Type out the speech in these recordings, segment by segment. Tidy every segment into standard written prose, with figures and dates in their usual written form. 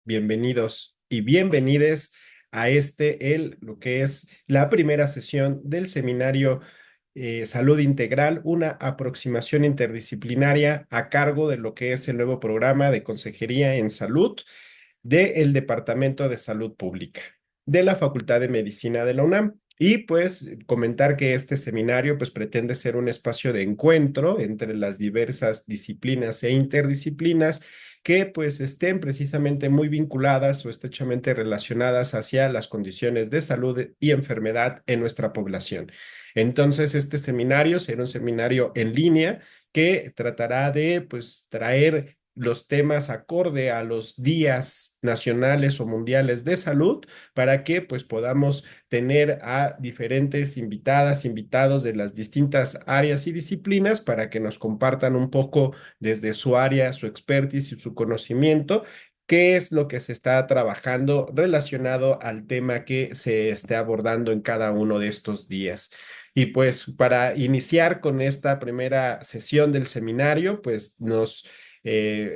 bienvenidos y bienvenides a lo que es la primera sesión del seminario Salud Integral, una aproximación interdisciplinaria a cargo de lo que es el nuevo programa de Consejería en Salud del Departamento de Salud Pública de la Facultad de Medicina de la UNAM. Y pues comentar que este seminario pues pretende ser un espacio de encuentro entre las diversas disciplinas e interdisciplinas que pues estén precisamente muy vinculadas o estrechamente relacionadas hacia las condiciones de salud y enfermedad en nuestra población. Entonces, este seminario será un seminario en línea que tratará de pues traer los temas acorde a los días nacionales o mundiales de salud para que pues podamos tener a diferentes invitadas, invitados de las distintas áreas y disciplinas para que nos compartan un poco desde su área, su expertise y su conocimiento, qué es lo que se está trabajando relacionado al tema que se esté abordando en cada uno de estos días. Y pues para iniciar con esta primera sesión del seminario, pues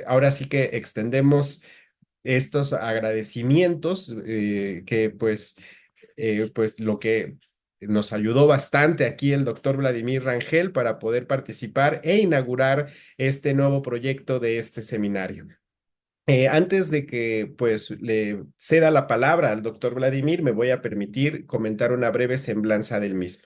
ahora sí que extendemos estos agradecimientos pues lo que nos ayudó bastante aquí el doctor Vladimir Rangel para poder participar e inaugurar este nuevo proyecto de este seminario. Antes de que pues le ceda la palabra al doctor Vladimir, me voy a permitir comentar una breve semblanza del mismo.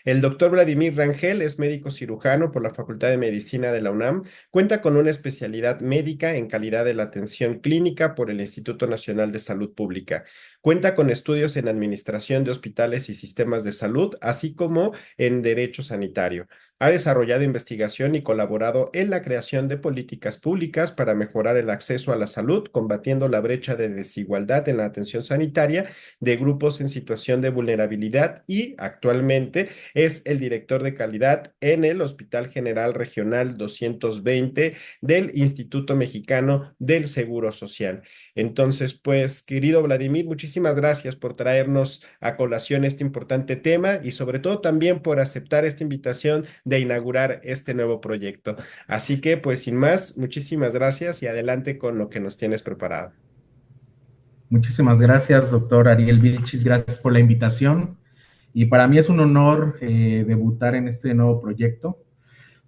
El doctor Vladimir Rangel es médico cirujano por la Facultad de Medicina de la UNAM, cuenta con una especialidad médica en calidad de la atención clínica por el Instituto Nacional de Salud Pública. Cuenta con estudios en administración de hospitales y sistemas de salud, así como en derecho sanitario. Ha desarrollado investigación y colaborado en la creación de políticas públicas para mejorar el acceso a la salud, combatiendo la brecha de desigualdad en la atención sanitaria de grupos en situación de vulnerabilidad y actualmente es el director de calidad en el Hospital General Regional 220 del Instituto Mexicano del Seguro Social. Entonces, pues, querido Vladimir, muchísimas gracias por traernos a colación este importante tema y sobre todo también por aceptar esta invitación de inaugurar este nuevo proyecto. Así que, pues, sin más, muchísimas gracias y adelante con lo que nos tienes preparado. Muchísimas gracias, doctor Ariel Vilchis. Gracias por la invitación. Y para mí es un honor debutar en este nuevo proyecto.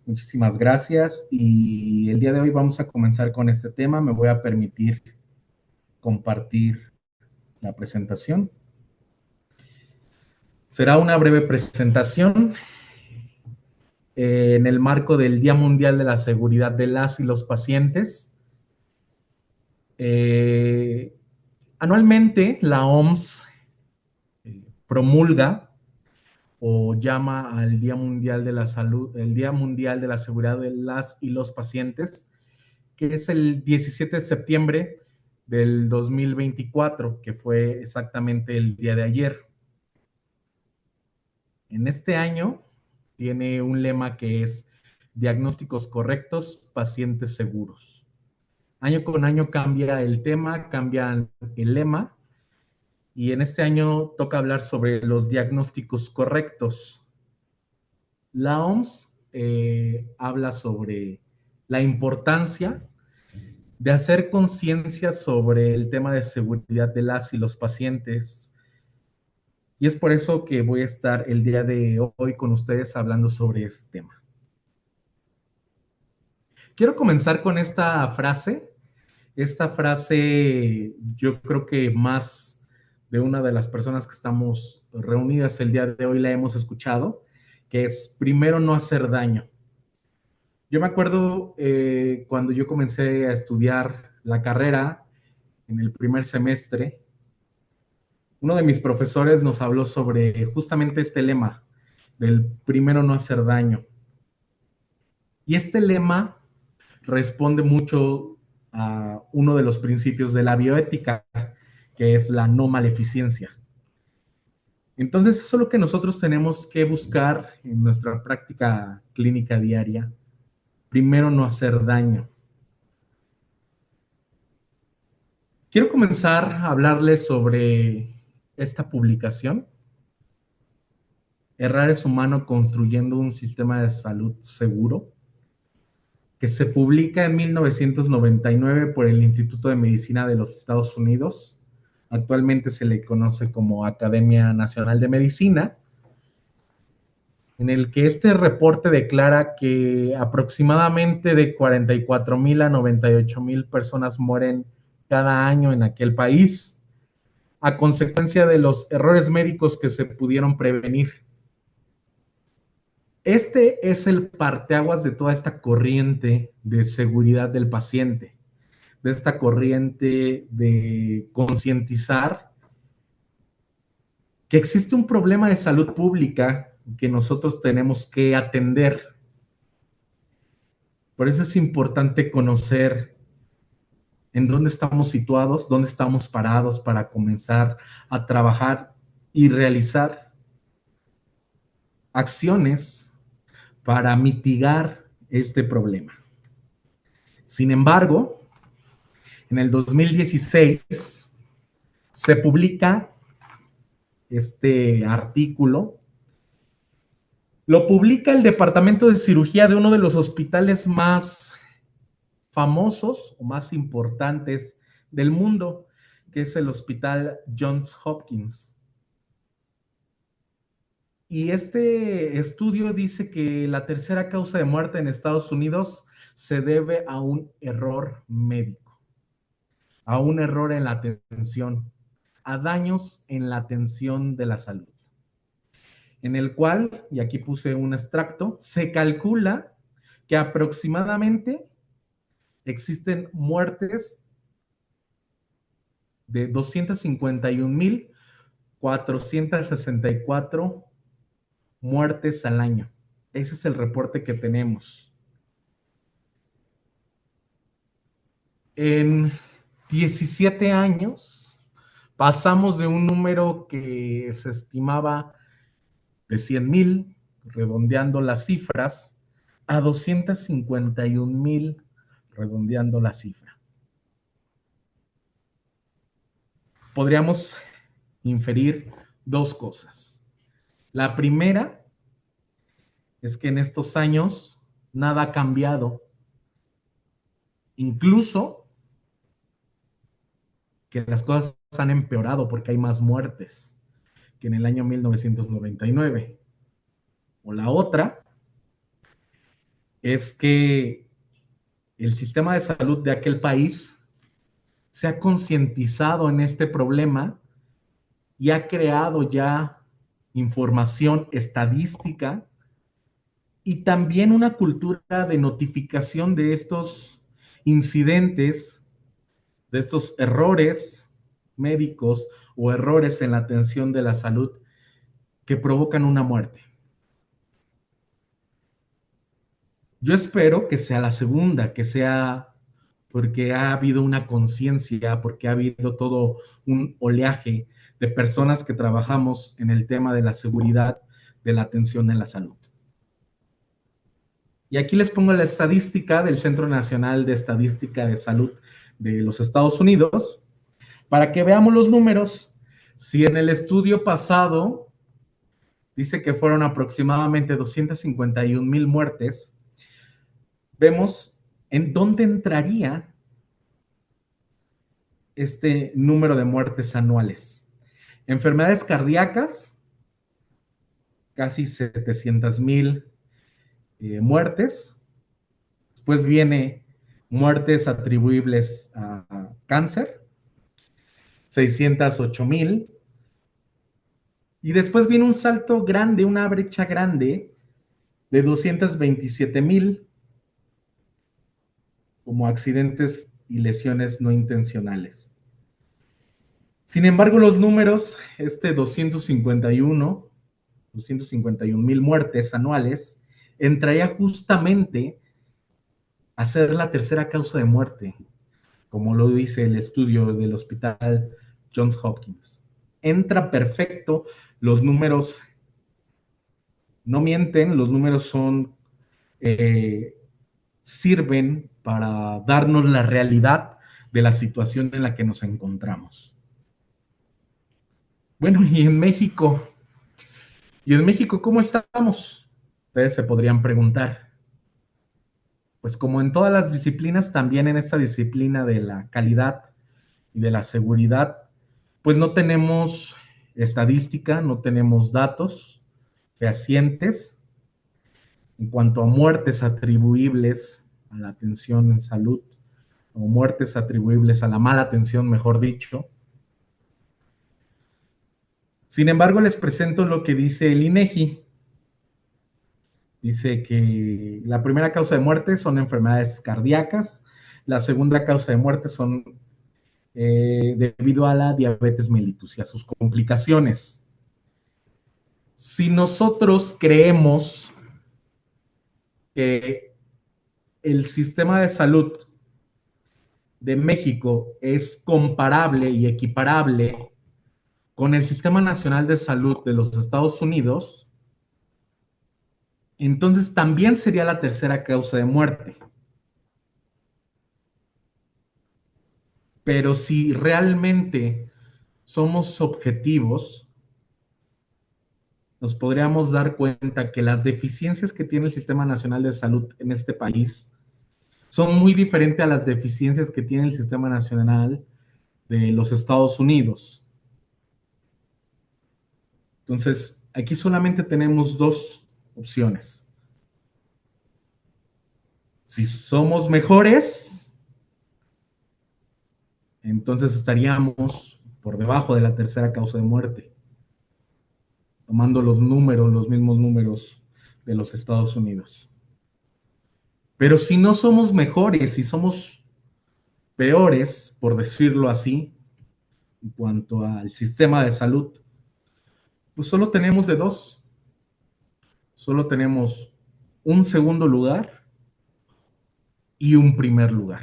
Muchísimas gracias. Y el día de hoy vamos a comenzar con este tema. Me voy a permitir compartir la presentación. Será una breve presentación en el marco del Día Mundial de la Seguridad de las y los pacientes. Anualmente la OMS promulga o llama al Día Mundial de la Salud, el Día Mundial de la Seguridad de las y los pacientes, que es el 17 de septiembre del 2024, que fue exactamente el día de ayer. En este año tiene un lema que es diagnósticos correctos, pacientes seguros. Año con año cambia el tema, cambia el lema, y en este año toca hablar sobre los diagnósticos correctos. La OMS habla sobre la importancia de hacer conciencia sobre el tema de seguridad de las y los pacientes. Y es por eso que voy a estar el día de hoy con ustedes hablando sobre este tema. Quiero comenzar con esta frase. Esta frase yo creo que más de una de las personas que estamos reunidas el día de hoy la hemos escuchado, que es primero no hacer daño. Yo me acuerdo cuando yo comencé a estudiar la carrera en el primer semestre, uno de mis profesores nos habló sobre justamente este lema del primero no hacer daño. Y este lema responde mucho a uno de los principios de la bioética, que es la no maleficencia. Entonces, eso es lo que nosotros tenemos que buscar en nuestra práctica clínica diaria. Primero no hacer daño. Quiero comenzar a hablarles sobre esta publicación. Errar es humano construyendo un sistema de salud seguro, que se publica en 1999 por el Instituto de Medicina de los Estados Unidos. Actualmente se le conoce como Academia Nacional de Medicina, en el que este reporte declara que aproximadamente de 44,000 a 98,000 personas mueren cada año en aquel país a consecuencia de los errores médicos que se pudieron prevenir. Este es el parteaguas de toda esta corriente de seguridad del paciente, de esta corriente de concientizar que existe un problema de salud pública que nosotros tenemos que atender. Por eso es importante conocer en dónde estamos situados, dónde estamos parados para comenzar a trabajar y realizar acciones para mitigar este problema. Sin embargo, en el 2016 se publica este artículo. Lo publica el Departamento de Cirugía de uno de los hospitales más famosos o más importantes del mundo, que es el Hospital Johns Hopkins. Y este estudio dice que la tercera causa de muerte en Estados Unidos se debe a un error médico, a un error en la atención, a daños en la atención de la salud, en el cual, y aquí puse un extracto, se calcula que aproximadamente existen muertes de 251,464 muertes al año. Ese es el reporte que tenemos. En 17 años pasamos de un número que se estimaba de 100,000, redondeando las cifras, a 251,000, redondeando la cifra. Podríamos inferir dos cosas. La primera es que en estos años nada ha cambiado. Incluso que las cosas han empeorado porque hay más muertes que en el año 1999. O la otra es que el sistema de salud de aquel país se ha concientizado en este problema y ha creado ya información estadística y también una cultura de notificación de estos incidentes, de estos errores médicos o errores en la atención de la salud que provocan una muerte. Yo espero que sea la segunda, que sea porque ha habido una conciencia, porque ha habido todo un oleaje de personas que trabajamos en el tema de la seguridad, de la atención en la salud. Y aquí les pongo la estadística del Centro Nacional de Estadística de Salud de los Estados Unidos, para que veamos los números. Si en el estudio pasado dice que fueron aproximadamente 251,000 muertes, vemos en dónde entraría este número de muertes anuales. Enfermedades cardíacas, casi 700,000 muertes. Después viene muertes atribuibles a cáncer, 608,000. Y después viene un salto grande, una brecha grande de 227,000 como accidentes y lesiones no intencionales. Sin embargo, los números, 251,000 muertes anuales, entraría justamente a ser la tercera causa de muerte, como lo dice el estudio del Hospital Johns Hopkins. Entra perfecto, los números no mienten, los números son, sirven para darnos la realidad de la situación en la que nos encontramos. Bueno, ¿y en México cómo estamos? Ustedes se podrían preguntar. pues como en todas las disciplinas, también en esta disciplina de la calidad y de la seguridad, pues no tenemos estadística, no tenemos datos fehacientes en cuanto a muertes atribuibles a la atención en salud o muertes atribuibles a la mala atención, mejor dicho. Sin embargo, les presento lo que dice el INEGI. Dice que la primera causa de muerte son enfermedades cardíacas, la segunda causa de muerte son debido a la diabetes mellitus y a sus complicaciones. Si nosotros creemos que el sistema de salud de México es comparable y equiparable con el Sistema Nacional de Salud de los Estados Unidos, entonces también sería la tercera causa de muerte. Pero si realmente somos objetivos, nos podríamos dar cuenta que las deficiencias que tiene el Sistema Nacional de Salud en este país son muy diferentes a las deficiencias que tiene el Sistema Nacional de los Estados Unidos. Entonces, aquí solamente tenemos dos opciones. Si somos mejores, entonces estaríamos por debajo de la tercera causa de muerte, tomando los números, los mismos números de los Estados Unidos. Pero si no somos mejores, si somos peores, por decirlo así, en cuanto al sistema de salud, pues solo tenemos de dos. Solo tenemos un segundo lugar y un primer lugar.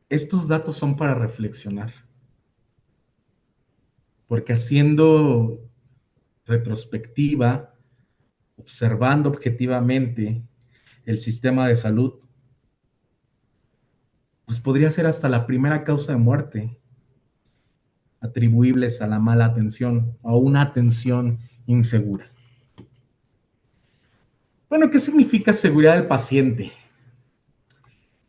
Estos datos son para reflexionar, porque haciendo retrospectiva, observando objetivamente el sistema de salud, pues podría ser hasta la primera causa de muerte atribuibles a la mala atención o una atención insegura. Bueno, ¿qué significa seguridad del paciente?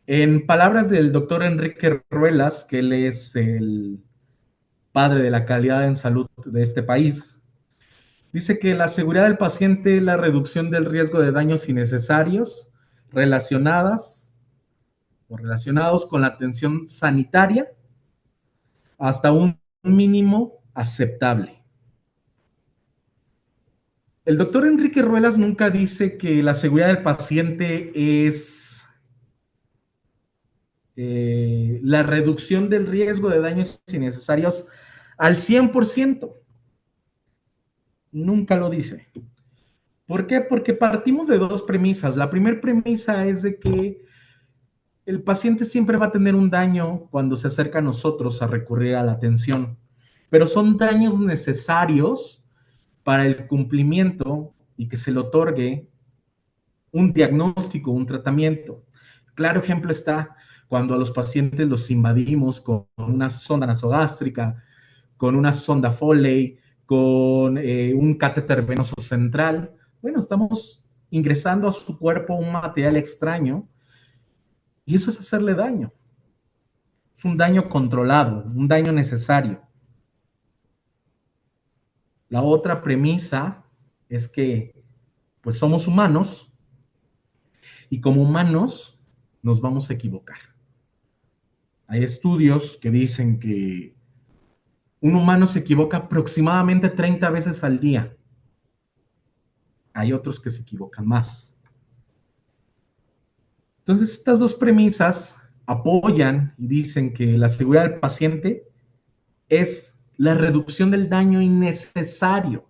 En palabras del doctor Enrique Ruelas, que él es el padre de la calidad en salud de este país, dice que la seguridad del paciente es la reducción del riesgo de daños innecesarios relacionadas o relacionados con la atención sanitaria hasta un mínimo aceptable. El doctor Enrique Ruelas nunca dice que la seguridad del paciente es la reducción del riesgo de daños innecesarios al 100%. Nunca lo dice. ¿Por qué? Porque partimos de dos premisas. La primera premisa es de que el paciente siempre va a tener un daño cuando se acerca a nosotros a recurrir a la atención, pero son daños necesarios para el cumplimiento y que se le otorgue un diagnóstico, un tratamiento. Claro ejemplo está cuando a los pacientes los invadimos con una sonda nasogástrica, con una sonda Foley, con un catéter venoso central. Bueno, estamos ingresando a su cuerpo un material extraño y eso es hacerle daño. Es un daño controlado, un daño necesario. La otra premisa es que pues somos humanos y como humanos nos vamos a equivocar. Hay estudios que dicen que un humano se equivoca aproximadamente 30 veces al día. Hay otros que se equivocan más. Entonces, estas dos premisas apoyan y dicen que la seguridad del paciente es la reducción del daño innecesario.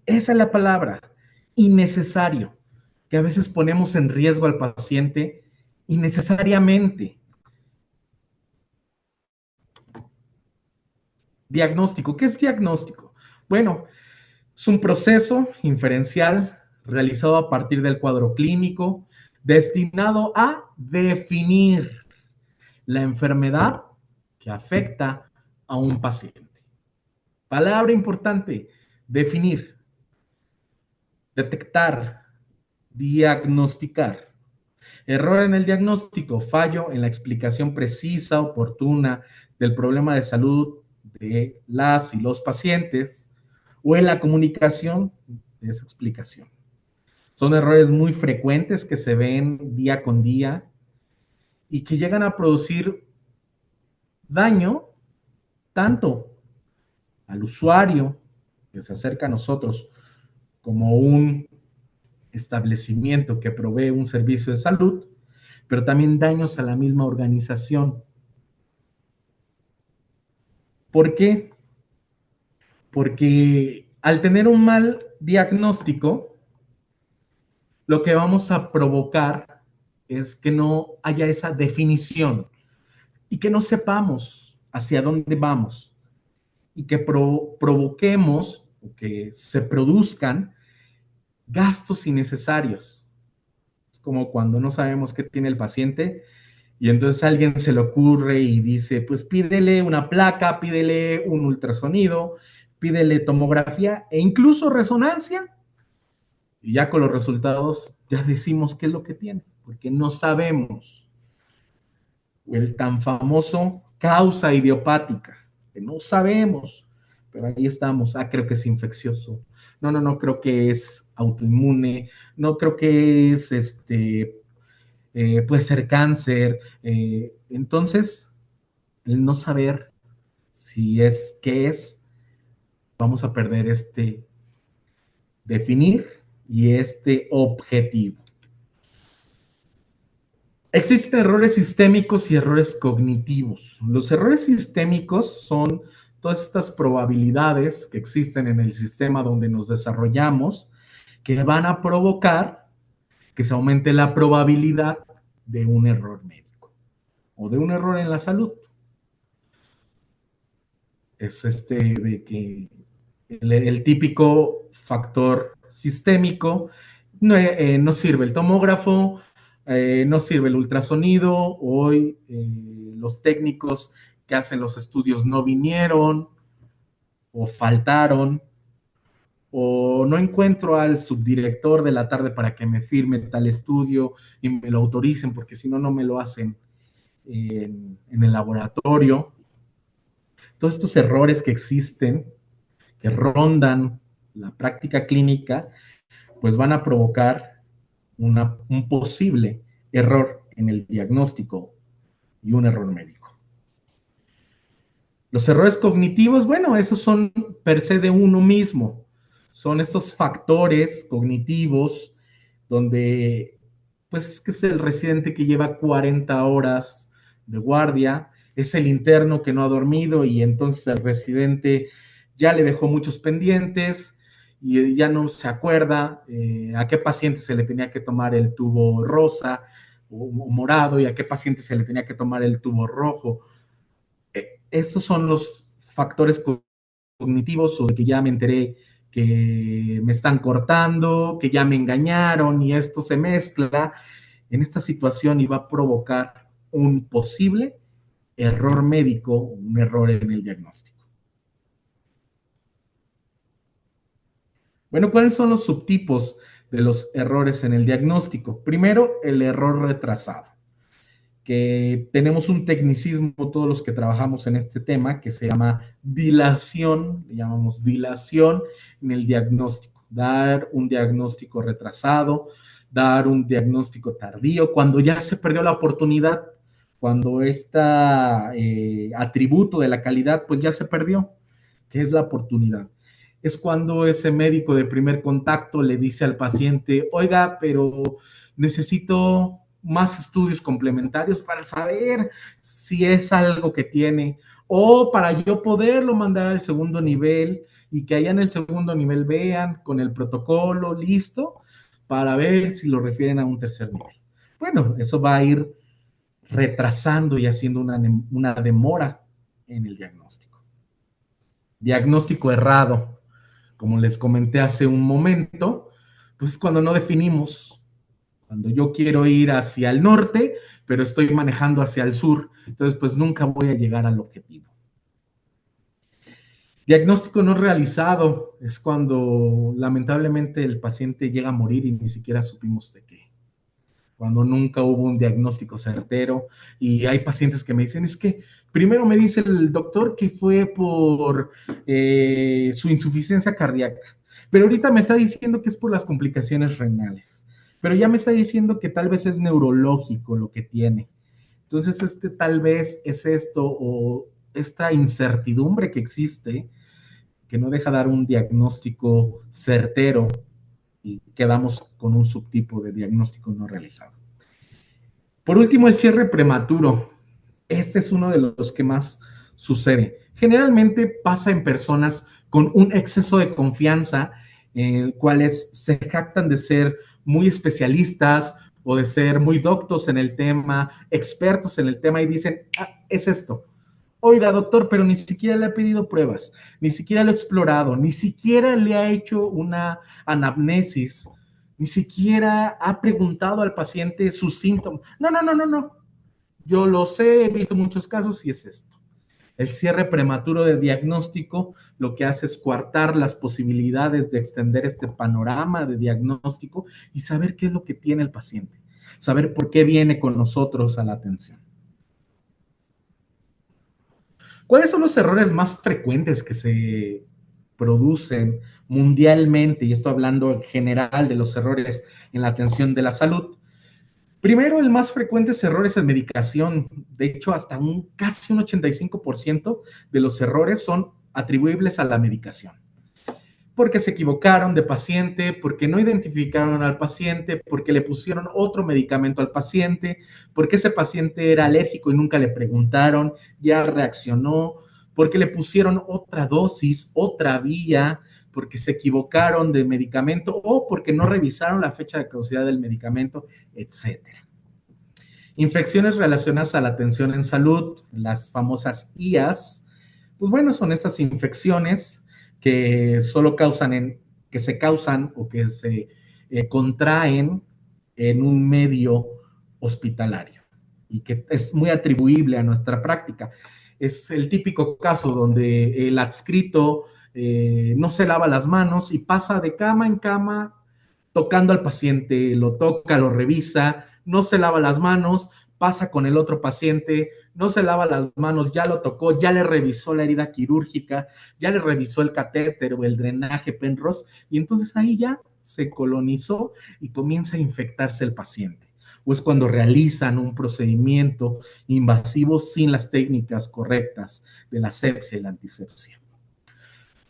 Esa es la palabra, innecesario, que a veces ponemos en riesgo al paciente innecesariamente. Diagnóstico. ¿Qué es diagnóstico? Bueno, es un proceso inferencial realizado a partir del cuadro clínico destinado a definir la enfermedad que afecta a un paciente. Palabra importante, definir, detectar, diagnosticar. Error en el diagnóstico, fallo en la explicación precisa, oportuna del problema de salud de las y los pacientes o en la comunicación de esa explicación. Son errores muy frecuentes que se ven día con día y que llegan a producir daño tanto al usuario que se acerca a nosotros como un establecimiento que provee un servicio de salud, pero también daños a la misma organización. ¿Por qué? Porque al tener un mal diagnóstico, lo que vamos a provocar es que no haya esa definición y que no sepamos hacia dónde vamos y que provoquemos o que se produzcan gastos innecesarios. Es como cuando no sabemos qué tiene el paciente y entonces a alguien se le ocurre y dice, pues pídele una placa, pídele un ultrasonido, pídele tomografía e incluso resonancia. Y ya con los resultados ya decimos qué es lo que tiene, porque no sabemos. El tan famoso causa idiopática, que no sabemos, pero ahí estamos. Ah, creo que es infeccioso. No, no, no, creo que es autoinmune. No, creo que es puede ser cáncer. Entonces, el no saber si es qué es, vamos a perder este definir y este objetivo. Existen errores sistémicos y errores cognitivos. Los errores sistémicos son todas estas probabilidades que existen en el sistema donde nos desarrollamos que van a provocar que se aumente la probabilidad de un error médico o de un error en la salud. Es de que el típico factor sistémico, no sirve el tomógrafo, no sirve el ultrasonido, hoy los técnicos que hacen los estudios no vinieron o faltaron, o no encuentro al subdirector de la tarde para que me firme tal estudio y me lo autoricen, porque si no, no me lo hacen en el laboratorio. Todos estos errores que existen, que rondan la práctica clínica, pues van a provocar un posible error en el diagnóstico y un error médico. Los errores cognitivos, bueno, esos son per se de uno mismo. Son estos factores cognitivos donde, pues es que es el residente que lleva 40 horas de guardia, es el interno que no ha dormido y entonces el residente ya le dejó muchos pendientes y ya no se acuerda a qué paciente se le tenía que tomar el tubo rosa o morado y a qué paciente se le tenía que tomar el tubo rojo. Estos son los factores cognitivos o de que ya me enteré que me están cortando, que ya me engañaron y esto se mezcla en esta situación y va a provocar un posible error médico, un error en el diagnóstico. Bueno, ¿cuáles son los subtipos de los errores en el diagnóstico? Primero, el error retrasado, que tenemos un tecnicismo todos los que trabajamos en este tema que se llama dilación, le llamamos dilación en el diagnóstico, dar un diagnóstico retrasado, dar un diagnóstico tardío, cuando ya se perdió la oportunidad, cuando este atributo de la calidad pues ya se perdió, que es la oportunidad. Es cuando ese médico de primer contacto le dice al paciente, oiga, pero necesito más estudios complementarios para saber si es algo que tiene o para yo poderlo mandar al segundo nivel y que allá en el segundo nivel vean con el protocolo listo para ver si lo refieren a un tercer nivel. Bueno, eso va a ir retrasando y haciendo una demora en el diagnóstico. Diagnóstico errado, como les comenté hace un momento, pues es cuando no definimos. Cuando yo quiero ir hacia el norte, pero estoy manejando hacia el sur, entonces pues nunca voy a llegar al objetivo. Diagnóstico no realizado es cuando lamentablemente el paciente llega a morir y ni siquiera supimos de qué. Cuando nunca hubo un diagnóstico certero y hay pacientes que me dicen, es que primero me dice el doctor que fue por su insuficiencia cardíaca, pero ahorita me está diciendo que es por las complicaciones renales, pero ya me está diciendo que tal vez es neurológico lo que tiene. Entonces, tal vez es esto o esta incertidumbre que existe que no deja dar un diagnóstico certero y quedamos con un subtipo de diagnóstico no realizado. Por último, el cierre prematuro. Este es uno de los que más sucede. Generalmente pasa en personas con un exceso de confianza, cuales se jactan de ser muy especialistas o de ser muy doctos en el tema, expertos en el tema y dicen, ah, es esto. Oiga, doctor, pero ni siquiera le ha pedido pruebas, ni siquiera lo ha explorado, ni siquiera le ha hecho una anamnesis, ni siquiera ha preguntado al paciente sus síntomas. No, no, no, no, no. Yo lo sé, he visto muchos casos y es esto. El cierre prematuro de diagnóstico lo que hace es coartar las posibilidades de extender este panorama de diagnóstico y saber qué es lo que tiene el paciente, saber por qué viene con nosotros a la atención. ¿Cuáles son los errores más frecuentes que se producen mundialmente? Y esto hablando en general de los errores en la atención de la salud. Primero, el más frecuente es errores en medicación. De hecho, hasta casi un 85% de los errores son atribuibles a la medicación. Porque se equivocaron de paciente, porque no identificaron al paciente, porque le pusieron otro medicamento al paciente, porque ese paciente era alérgico y nunca le preguntaron, ya reaccionó, porque le pusieron otra dosis, otra vía, porque se equivocaron de medicamento o porque no revisaron la fecha de caducidad del medicamento, etcétera. Infecciones relacionadas a la atención en salud, las famosas IAS, pues bueno, son estas infecciones que solo que se causan o que se contraen en un medio hospitalario y que es muy atribuible a nuestra práctica. Es el típico caso donde el adscrito no se lava las manos y pasa de cama en cama tocando al paciente, lo toca, lo revisa, no se lava las manos, pasa con el otro paciente, no se lava las manos, ya lo tocó, ya le revisó la herida quirúrgica, ya le revisó el catéter o el drenaje Penrose, y entonces ahí ya se colonizó y comienza a infectarse el paciente. O es cuando realizan un procedimiento invasivo sin las técnicas correctas de la asepsia y la antisepsia.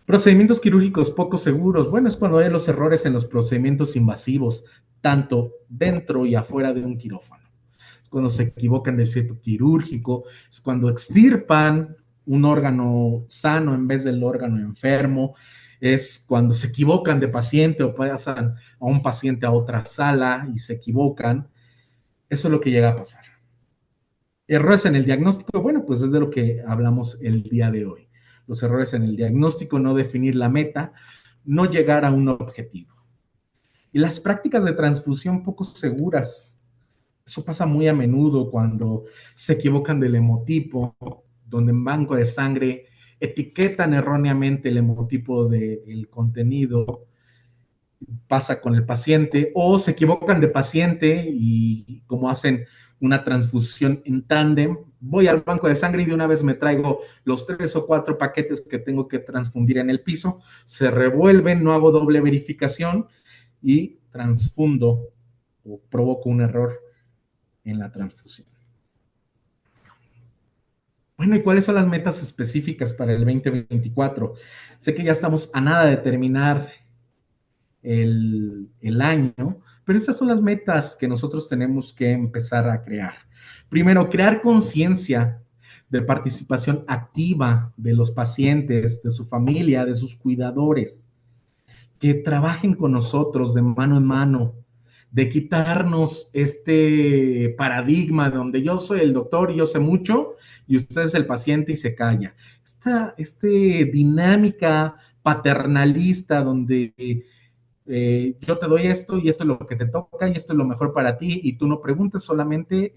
Procedimientos quirúrgicos poco seguros. Bueno, es cuando hay los errores en los procedimientos invasivos, tanto dentro y afuera de un quirófano. Es cuando se equivocan del sitio quirúrgico, es cuando extirpan un órgano sano en vez del órgano enfermo, es cuando se equivocan de paciente o pasan a un paciente a otra sala y se equivocan. Eso es lo que llega a pasar. Errores en el diagnóstico, bueno, pues es de lo que hablamos el día de hoy. Los errores en el diagnóstico, no definir la meta, no llegar a un objetivo. Y las prácticas de transfusión poco seguras. Eso pasa muy a menudo cuando se equivocan del hemotipo, donde en banco de sangre etiquetan erróneamente el hemotipo del contenido, pasa con el paciente, o se equivocan de paciente y como hacen una transfusión en tándem, voy al banco de sangre y de una vez me traigo los 3 o 4 paquetes que tengo que transfundir en el piso, se revuelven, no hago doble verificación y transfundo o provoco un error en la transfusión. Bueno, ¿y cuáles son las metas específicas para el 2024? Sé que ya estamos a nada de terminar el año, pero esas son las metas que nosotros tenemos que empezar a crear. Primero, crear conciencia de participación activa de los pacientes, de su familia, de sus cuidadores, que trabajen con nosotros de mano en mano, de quitarnos este paradigma donde yo soy el doctor y yo sé mucho y usted es el paciente y se calla. Esta dinámica paternalista donde yo te doy esto y esto es lo que te toca y esto es lo mejor para ti y tú no preguntes, solamente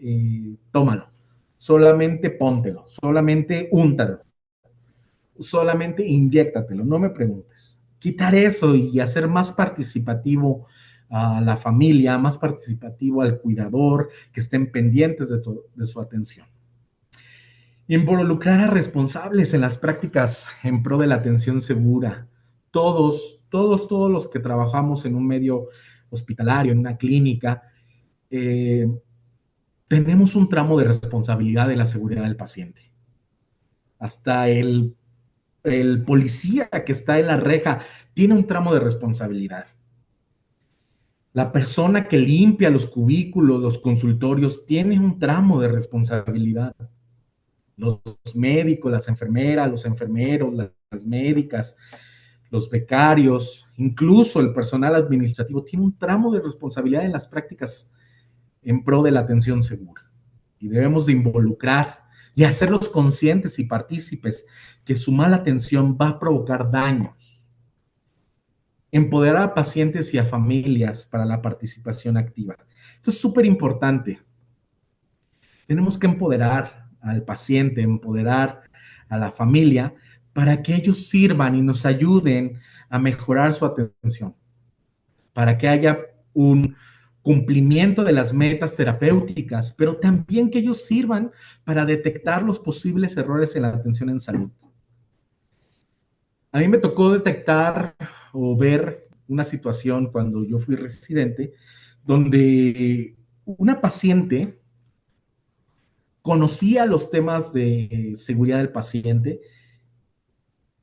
tómalo, solamente póntelo, solamente úntalo. solamente inyéctatelo, no me preguntes. Quitar eso y hacer más participativo a la familia, más participativo al cuidador, que estén pendientes de su atención. Involucrar a responsables en las prácticas en pro de la atención segura. Todos los que trabajamos en un medio hospitalario, en una clínica, eh, tenemos un tramo de responsabilidad de la seguridad del paciente. Hasta el policía que está en la reja tiene un tramo de responsabilidad. La persona que limpia los cubículos, los consultorios, tiene un tramo de responsabilidad. Los médicos, las enfermeras, los enfermeros, las médicas, los becarios, incluso el personal administrativo tiene un tramo de responsabilidad en las prácticas en pro de la atención segura. Y debemos de involucrar y hacerlos conscientes y partícipes que su mala atención va a provocar daños. Empoderar a pacientes y a familias para la participación activa. Esto es súper importante. Tenemos que empoderar al paciente, empoderar a la familia para que ellos sirvan y nos ayuden a mejorar su atención, para que haya un cumplimiento de las metas terapéuticas, pero también que ellos sirvan para detectar los posibles errores en la atención en salud. A mí me tocó detectar o ver una situación cuando yo fui residente donde una paciente conocía los temas de seguridad del paciente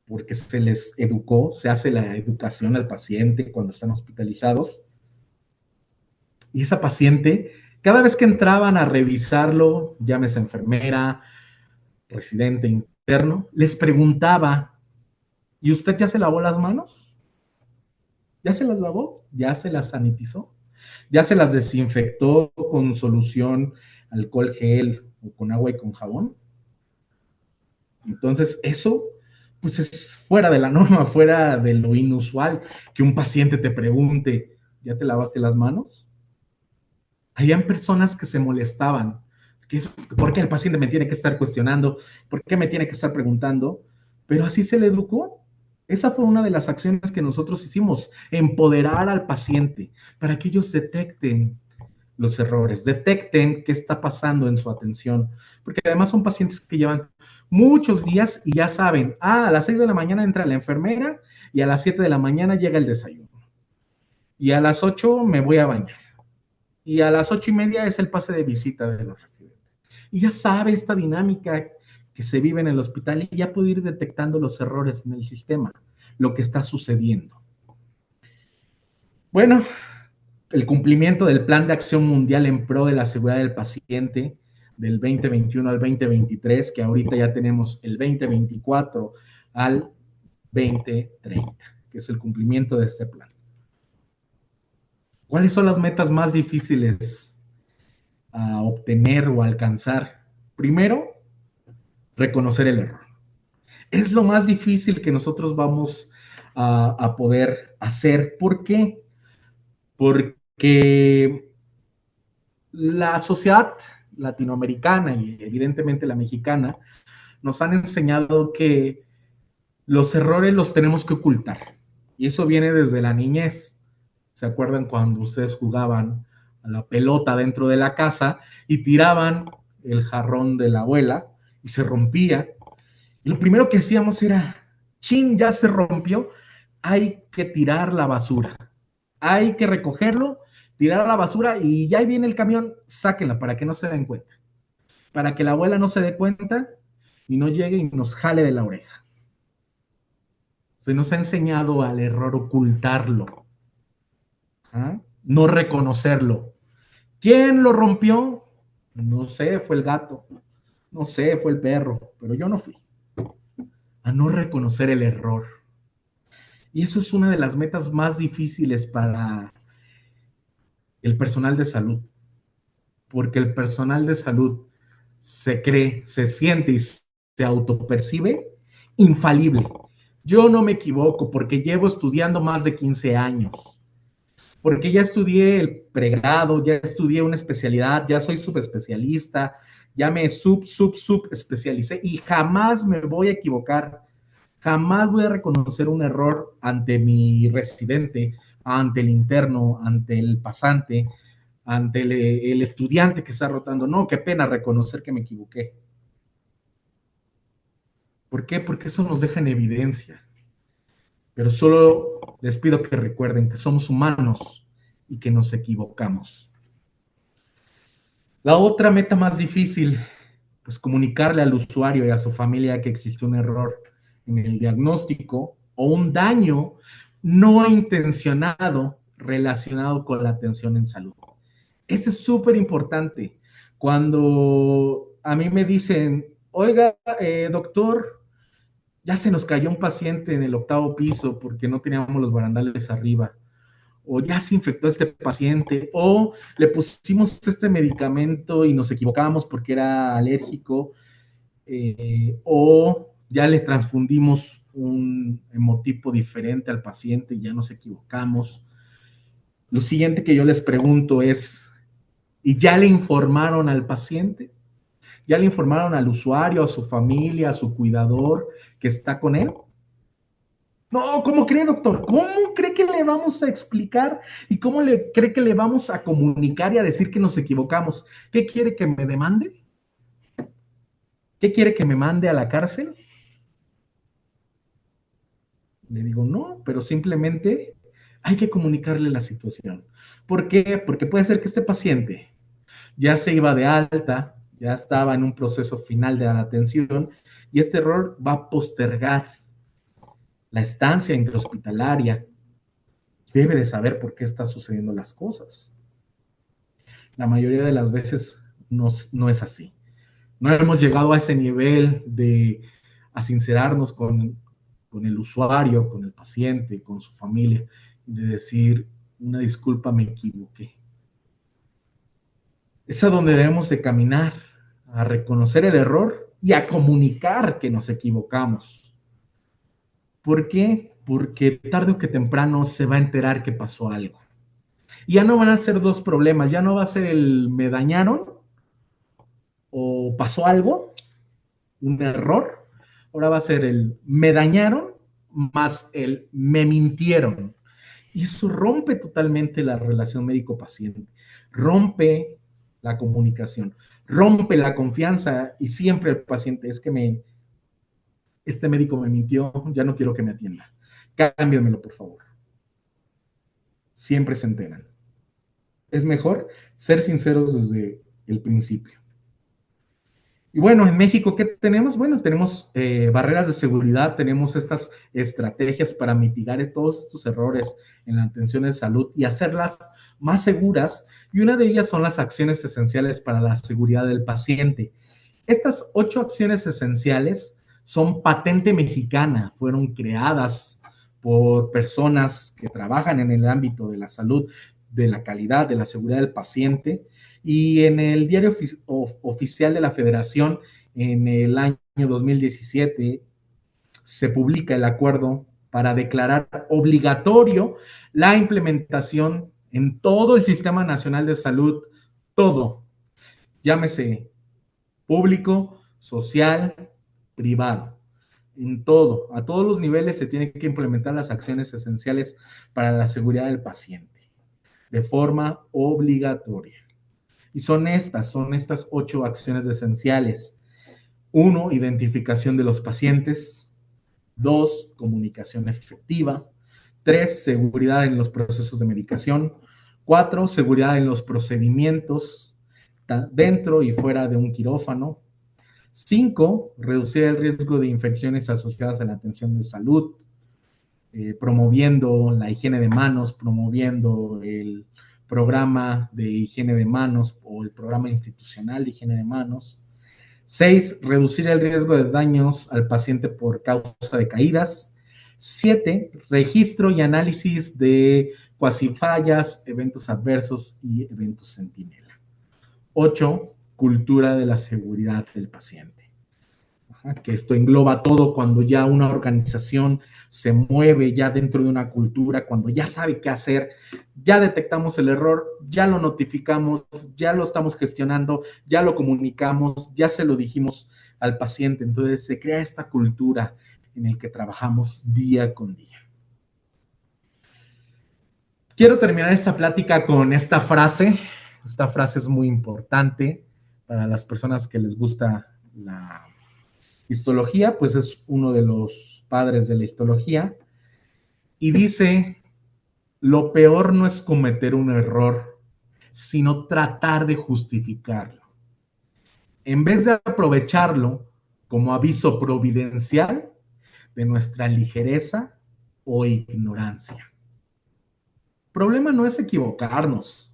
porque se les educó, se hace la educación al paciente cuando están hospitalizados. Y esa paciente, cada vez que entraban a revisarlo, llámese enfermera, residente interno, les preguntaba, ¿y usted ya se lavó las manos? ¿Ya se las lavó? ¿Ya se las sanitizó? ¿Ya se las desinfectó con solución, alcohol gel o con agua y con jabón? Entonces, eso pues es fuera de la norma, fuera de lo inusual, que un paciente te pregunte, ¿ya te lavaste las manos? Habían personas que se molestaban, ¿por qué el paciente me tiene que estar cuestionando? ¿Por qué me tiene que estar preguntando? Pero así se le educó. Esa fue una de las acciones que nosotros hicimos, empoderar al paciente para que ellos detecten los errores, detecten qué está pasando en su atención, porque además son pacientes que llevan muchos días y ya saben, a las 6 de la mañana entra la enfermera y a las 7 de la mañana llega el desayuno. Y a las 8 me voy a bañar. Y a las 8:30 es el pase de visita de los residentes. Y ya sabe esta dinámica que se vive en el hospital y ya puede ir detectando los errores en el sistema, lo que está sucediendo. Bueno, el cumplimiento del Plan de Acción Mundial en pro de la seguridad del paciente del 2021 al 2023, que ahorita ya tenemos el 2024 al 2030, que es el cumplimiento de este plan. ¿Cuáles son las metas más difíciles a obtener o alcanzar? Primero, reconocer el error. Es lo más difícil que nosotros vamos a poder hacer. ¿Por qué? Porque la sociedad latinoamericana y evidentemente la mexicana nos han enseñado que los errores los tenemos que ocultar. Y eso viene desde la niñez. ¿Se acuerdan cuando ustedes jugaban a la pelota dentro de la casa y tiraban el jarrón de la abuela y se rompía? Y lo primero que hacíamos era, chin, ya se rompió, hay que tirar la basura. Hay que recogerlo, tirar a la basura y ya ahí viene el camión, sáquenla para que no se den cuenta. Para que la abuela no se dé cuenta y no llegue y nos jale de la oreja. Se nos ha enseñado al error ocultarlo, ¿ah? No reconocerlo. ¿Quién lo rompió? No sé, fue el gato. No sé, fue el perro, pero yo no fui. A no reconocer el error. Y eso es una de las metas más difíciles para el personal de salud, porque el personal de salud se cree, se siente y se autopercibe infalible. Yo no me equivoco porque llevo estudiando más de 15 años, porque ya estudié el pregrado, ya estudié una especialidad, ya soy subespecialista, ya me sub especialicé y jamás me voy a equivocar Jamás voy a reconocer un error ante mi residente, ante el interno, ante el pasante, ante el estudiante que está rotando. No, qué pena reconocer que me equivoqué. ¿Por qué? Porque eso nos deja en evidencia. Pero solo les pido que recuerden que somos humanos y que nos equivocamos. La otra meta más difícil, pues comunicarle al usuario y a su familia que existe un error en el diagnóstico o un daño no intencionado relacionado con la atención en salud. Eso es súper importante. Cuando a mí me dicen, oiga, doctor, ya se nos cayó un paciente en el 8º piso porque no teníamos los barandales arriba, o ya se infectó este paciente, o le pusimos este medicamento y nos equivocamos porque era alérgico, o ya le transfundimos un hemotipo diferente al paciente y ya nos equivocamos. Lo siguiente que yo les pregunto es, ¿y ya le informaron al paciente? ¿Ya le informaron al usuario, a su familia, a su cuidador que está con él? No, ¿cómo cree, doctor? ¿Cómo cree que le vamos a explicar y cómo le cree que le vamos a comunicar y a decir que nos equivocamos? ¿Qué quiere que me demande? ¿Qué quiere que me mande a la cárcel? Le digo, no, pero simplemente hay que comunicarle la situación. ¿Por qué? Porque puede ser que este paciente ya se iba de alta, ya estaba en un proceso final de la atención y este error va a postergar la estancia intrahospitalaria. Debe de saber por qué están sucediendo las cosas. La mayoría de las veces no es así. No hemos llegado a ese nivel de a sincerarnos con el usuario, con el paciente, con su familia, de decir, una disculpa, me equivoqué. Es a donde debemos de caminar, a reconocer el error y a comunicar que nos equivocamos. ¿Por qué? Porque tarde o que temprano se va a enterar que pasó algo. Y ya no van a ser dos problemas, ya no va a ser el me dañaron o pasó algo, un error, ahora va a ser el me dañaron más el me mintieron. Y eso rompe totalmente la relación médico-paciente, rompe la comunicación, rompe la confianza y siempre el paciente es que este médico me mintió, ya no quiero que me atienda. Cámbiamelo, por favor. Siempre se enteran. Es mejor ser sinceros desde el principio. Y bueno, en México, ¿qué tenemos? Bueno, tenemos barreras de seguridad, tenemos estas estrategias para mitigar todos estos errores en la atención de salud y hacerlas más seguras. Y una de ellas son las acciones esenciales para la seguridad del paciente. Estas 8 acciones esenciales son patente mexicana, fueron creadas por personas que trabajan en el ámbito de la salud, de la calidad, de la seguridad del paciente, y en el diario oficial de la Federación, en el año 2017, se publica el acuerdo para declarar obligatorio la implementación en todo el Sistema Nacional de Salud, todo, llámese público, social, privado, en todo, a todos los niveles se tienen que implementar las acciones esenciales para la seguridad del paciente, de forma obligatoria. Y son estas 8 acciones esenciales. 1, identificación de los pacientes. 2, comunicación efectiva. 3, seguridad en los procesos de medicación. 4, seguridad en los procedimientos dentro y fuera de un quirófano. 5, reducir el riesgo de infecciones asociadas a la atención de salud, promoviendo la higiene de manos, promoviendo el programa de higiene de manos o el programa institucional de higiene de manos. 6, reducir el riesgo de daños al paciente por causa de caídas. 7, registro y análisis de cuasifallas, eventos adversos y eventos centinela. 8, cultura de la seguridad del paciente. Que esto engloba todo cuando ya una organización se mueve ya dentro de una cultura, cuando ya sabe qué hacer, ya detectamos el error, ya lo notificamos, ya lo estamos gestionando, ya lo comunicamos, ya se lo dijimos al paciente. Entonces se crea esta cultura en el que trabajamos día con día. Quiero terminar esta plática con esta frase. Esta frase es muy importante para las personas que les gusta la histología, pues es uno de los padres de la histología. Y dice, lo peor no es cometer un error, sino tratar de justificarlo. En vez de aprovecharlo como aviso providencial de nuestra ligereza o ignorancia. El problema no es equivocarnos.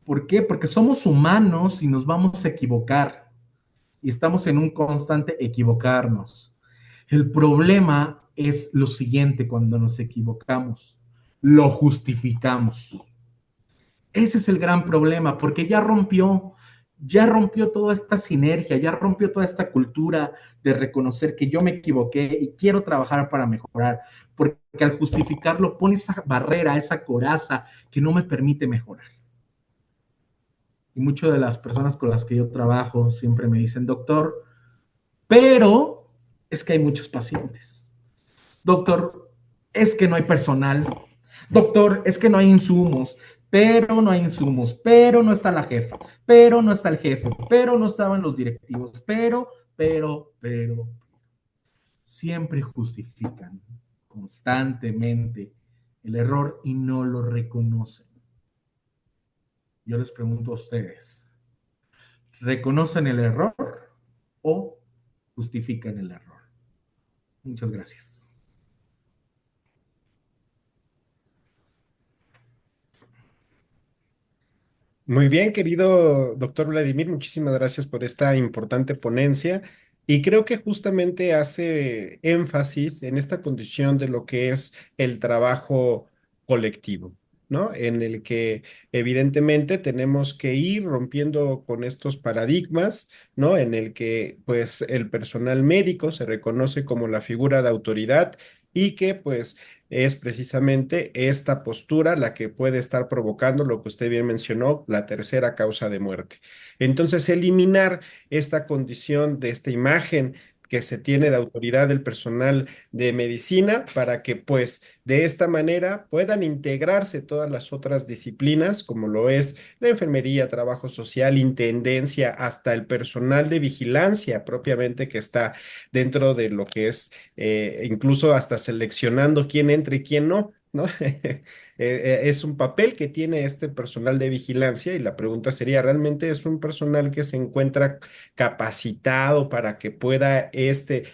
¿Por qué? Porque somos humanos y nos vamos a equivocar. Y estamos en un constante equivocarnos. El problema es lo siguiente cuando nos equivocamos. Lo justificamos. Ese es el gran problema, porque ya rompió toda esta sinergia, ya rompió toda esta cultura de reconocer que yo me equivoqué y quiero trabajar para mejorar, porque al justificarlo pone esa barrera, esa coraza que no me permite mejorar. Y muchas de las personas con las que yo trabajo siempre me dicen, doctor, pero es que hay muchos pacientes. Doctor, es que no hay personal. Doctor, es que no hay insumos, pero no hay insumos, pero no está la jefa, pero no está el jefe, pero no estaban los directivos, pero, siempre justifican constantemente el error y no lo reconocen. Yo les pregunto a ustedes, ¿reconocen el error o justifican el error? Muchas gracias. Muy bien, querido doctor Vladimir, muchísimas gracias por esta importante ponencia y creo que justamente hace énfasis en esta condición de lo que es el trabajo colectivo, ¿no? En el que evidentemente tenemos que ir rompiendo con estos paradigmas, ¿no? En el que pues el personal médico se reconoce como la figura de autoridad y que pues es precisamente esta postura la que puede estar provocando lo que usted bien mencionó, la tercera causa de muerte. Entonces, eliminar esta condición de esta imagen que se tiene de autoridad del personal de medicina para que pues de esta manera puedan integrarse todas las otras disciplinas como lo es la enfermería, trabajo social, intendencia, hasta el personal de vigilancia propiamente que está dentro de lo que es incluso hasta seleccionando quién entra y quién no, ¿no? Es un papel que tiene este personal de vigilancia y la pregunta sería, ¿realmente es un personal que se encuentra capacitado para que pueda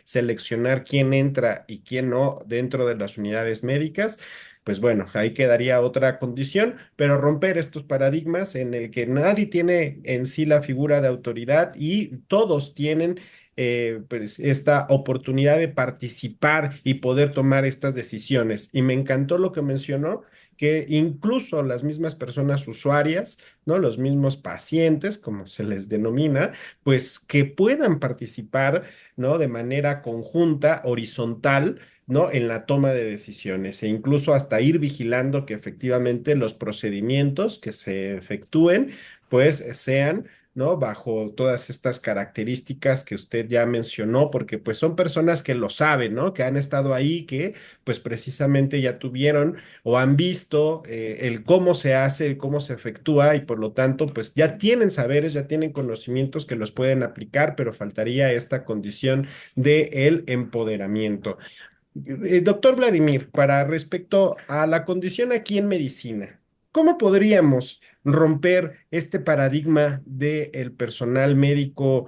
seleccionar quién entra y quién no dentro de las unidades médicas? Pues bueno, ahí quedaría otra condición, pero romper estos paradigmas en el que nadie tiene en sí la figura de autoridad y todos tienen pues, esta oportunidad de participar y poder tomar estas decisiones. Y me encantó lo que mencionó, que incluso las mismas personas usuarias, ¿no? Los mismos pacientes, como se les denomina, pues que puedan participar, ¿no? De manera conjunta, horizontal. ¿No? En la toma de decisiones e incluso hasta ir vigilando que efectivamente los procedimientos que se efectúen pues sean, ¿no? Bajo todas estas características que usted ya mencionó, porque pues son personas que lo saben, ¿no? Que han estado ahí, que pues precisamente ya tuvieron o han visto el cómo se hace, el cómo se efectúa y por lo tanto pues ya tienen saberes, ya tienen conocimientos que los pueden aplicar, pero faltaría esta condición de el empoderamiento. Doctor Vladimir, para respecto a la condición aquí en medicina, ¿cómo podríamos romper este paradigma del personal médico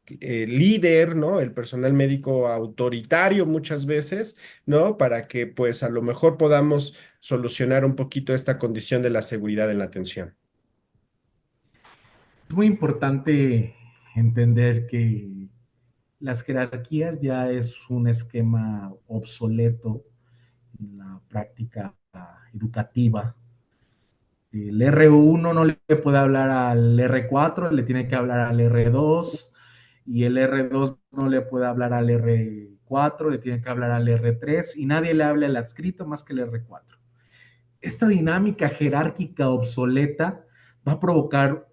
líder, ¿no? El personal médico autoritario muchas veces, ¿no? Para que pues a lo mejor podamos solucionar un poquito esta condición de la seguridad en la atención. Es muy importante entender que las jerarquías ya es un esquema obsoleto en la práctica educativa. El R1 no le puede hablar al R4, le tiene que hablar al R2, y el R2 no le puede hablar al R4, le tiene que hablar al R3, y nadie le habla al adscrito más que el R4. Esta dinámica jerárquica obsoleta va a provocar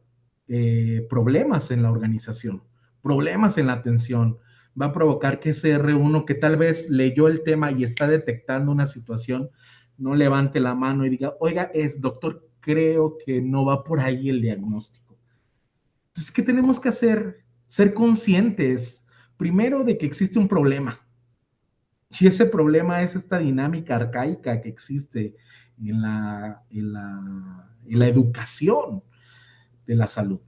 problemas en la organización, problemas en la atención, va a provocar que ese R1 que tal vez leyó el tema y está detectando una situación, no levante la mano y diga, oiga, es doctor, creo que no va por ahí el diagnóstico. Entonces, ¿qué tenemos que hacer? Ser conscientes, primero, de que existe un problema. Y ese problema es esta dinámica arcaica que existe en la educación de la salud.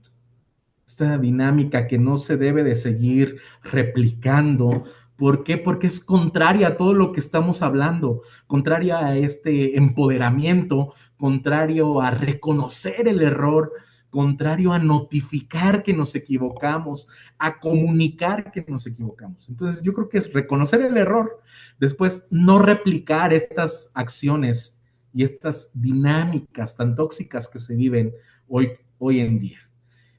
Esta dinámica que no se debe de seguir replicando. ¿Por qué? Porque es contraria a todo lo que estamos hablando, contraria a este empoderamiento, contrario a reconocer el error, contrario a notificar que nos equivocamos, a comunicar que nos equivocamos. Entonces yo creo que es reconocer el error, después no replicar estas acciones y estas dinámicas tan tóxicas que se viven hoy en día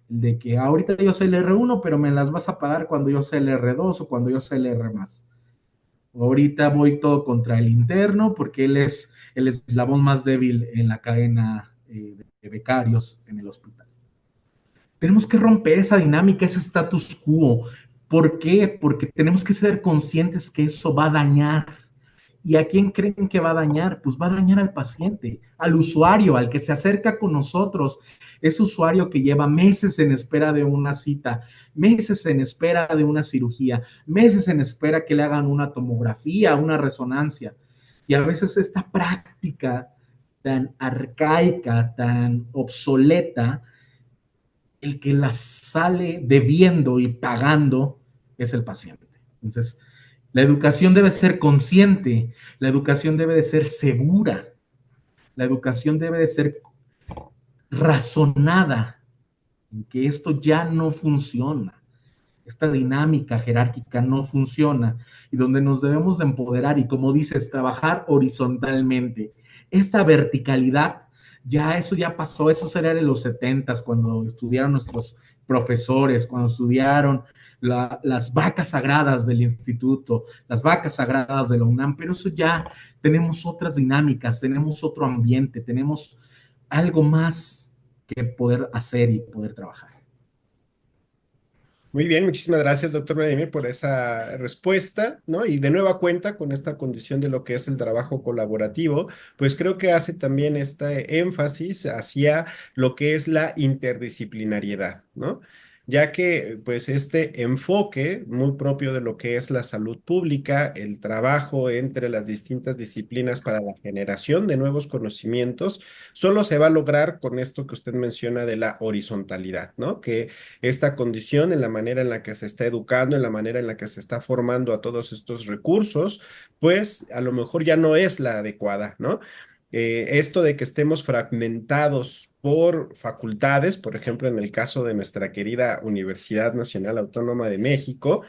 de que ahorita yo sé el R1, pero me las vas a pagar cuando yo sé el R2 o cuando yo sé el R más. Ahorita voy todo contra el interno porque él es el eslabón más débil en la cadena de becarios en el hospital. Tenemos que romper esa dinámica, ese status quo. ¿Por qué? Porque tenemos que ser conscientes que eso va a dañar. ¿Y a quién creen que va a dañar? Pues va a dañar al paciente, al usuario, al que se acerca con nosotros. Ese usuario que lleva meses en espera de una cita, meses en espera de una cirugía, meses en espera que le hagan una tomografía, una resonancia. Y a veces esta práctica tan arcaica, tan obsoleta, el que la sale debiendo y pagando es el paciente. Entonces, la educación debe ser consciente, la educación debe de ser segura, la educación debe de ser razonada, en que esto ya no funciona, esta dinámica jerárquica no funciona y donde nos debemos de empoderar y como dices, trabajar horizontalmente. Esta verticalidad, ya eso ya pasó, eso sería de los 70s cuando estudiaron nuestros profesores, cuando estudiaron las vacas sagradas del instituto, las vacas sagradas de la UNAM, pero eso ya tenemos otras dinámicas, tenemos otro ambiente, tenemos algo más que poder hacer y poder trabajar. Muy bien, muchísimas gracias, doctor Vladimir, por esa respuesta, ¿no? Y de nueva cuenta con esta condición de lo que es el trabajo colaborativo, pues creo que hace también este énfasis hacia lo que es la interdisciplinariedad, ¿no? Ya que pues este enfoque muy propio de lo que es la salud pública, el trabajo entre las distintas disciplinas para la generación de nuevos conocimientos, solo se va a lograr con esto que usted menciona de la horizontalidad, ¿no? Que esta condición, en la manera en la que se está educando, en la manera en la que se está formando a todos estos recursos, pues a lo mejor ya no es la adecuada, ¿no? Esto de que estemos fragmentados por facultades, por ejemplo, en el caso de nuestra querida Universidad Nacional Autónoma de México,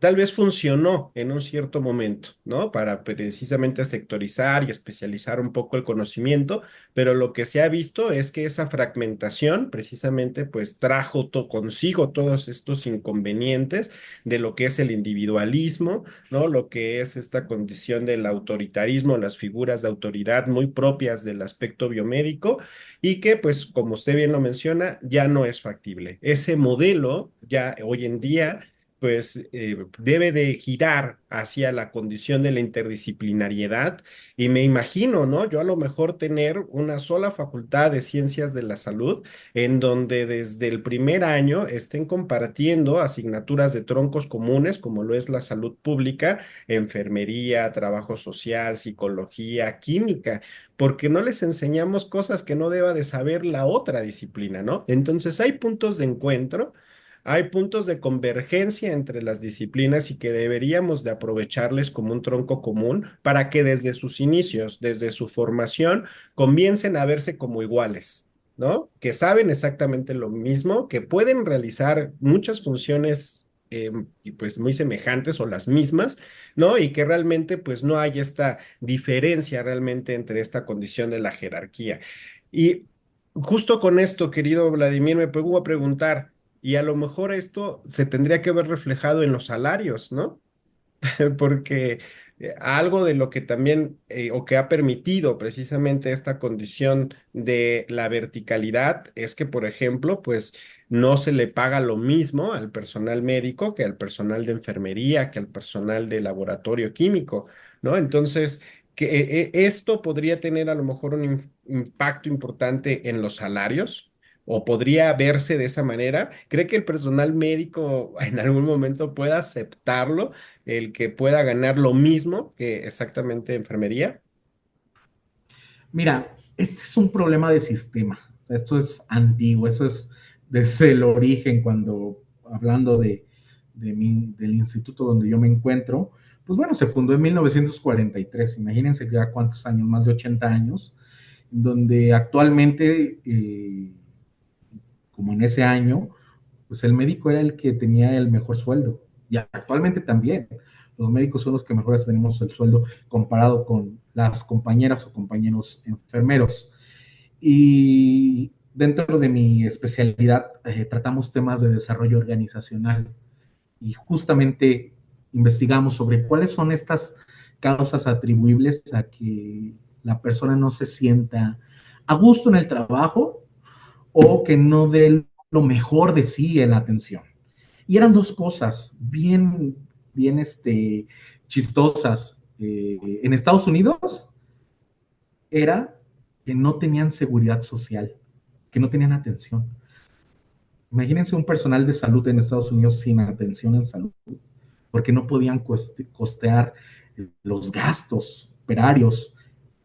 tal vez funcionó en un cierto momento, ¿no? Para precisamente sectorizar y especializar un poco el conocimiento, pero lo que se ha visto es que esa fragmentación precisamente pues trajo consigo todos estos inconvenientes de lo que es el individualismo, ¿no? Lo que es esta condición del autoritarismo, las figuras de autoridad muy propias del aspecto biomédico y que pues como usted bien lo menciona ya no es factible. Ese modelo ya hoy en día pues debe de girar hacia la condición de la interdisciplinariedad y me imagino, ¿no? Yo a lo mejor tener una sola facultad de ciencias de la salud en donde desde el primer año estén compartiendo asignaturas de troncos comunes como lo es la salud pública, enfermería, trabajo social, psicología, química, porque no les enseñamos cosas que no deba de saber la otra disciplina, ¿no? Entonces hay puntos de encuentro. Hay puntos de convergencia entre las disciplinas y que deberíamos de aprovecharles como un tronco común para que desde sus inicios, desde su formación, comiencen a verse como iguales, ¿no? Que saben exactamente lo mismo, que pueden realizar muchas funciones y pues muy semejantes o las mismas, ¿no? Y que realmente pues no hay esta diferencia realmente entre esta condición de la jerarquía. Y justo con esto, querido Vladimir, me pongo a preguntar, y a lo mejor esto se tendría que ver reflejado en los salarios, ¿no? Porque algo de lo que también o que ha permitido precisamente esta condición de la verticalidad es que, por ejemplo, pues no se le paga lo mismo al personal médico que al personal de enfermería, que al personal de laboratorio químico, ¿no? Entonces, que esto podría tener a lo mejor un impacto importante en los salarios. ¿O podría verse de esa manera? ¿Cree que el personal médico en algún momento pueda aceptarlo, el que pueda ganar lo mismo que exactamente enfermería? Mira, este es un problema de sistema. O sea, esto es antiguo, eso es desde el origen, cuando hablando del instituto donde yo me encuentro, pues bueno, se fundó en 1943. Imagínense ya cuántos años, más de 80 años, donde actualmente, como en ese año, pues el médico era el que tenía el mejor sueldo. Y actualmente también. Los médicos son los que mejores tenemos el sueldo comparado con las compañeras o compañeros enfermeros. Y dentro de mi especialidad tratamos temas de desarrollo organizacional y justamente investigamos sobre cuáles son estas causas atribuibles a que la persona no se sienta a gusto en el trabajo o que no dé lo mejor de sí en la atención. Y eran dos cosas bien chistosas. En Estados Unidos era que no tenían seguridad social, que no tenían atención. Imagínense un personal de salud en Estados Unidos sin atención en salud, porque no podían costear los gastos operarios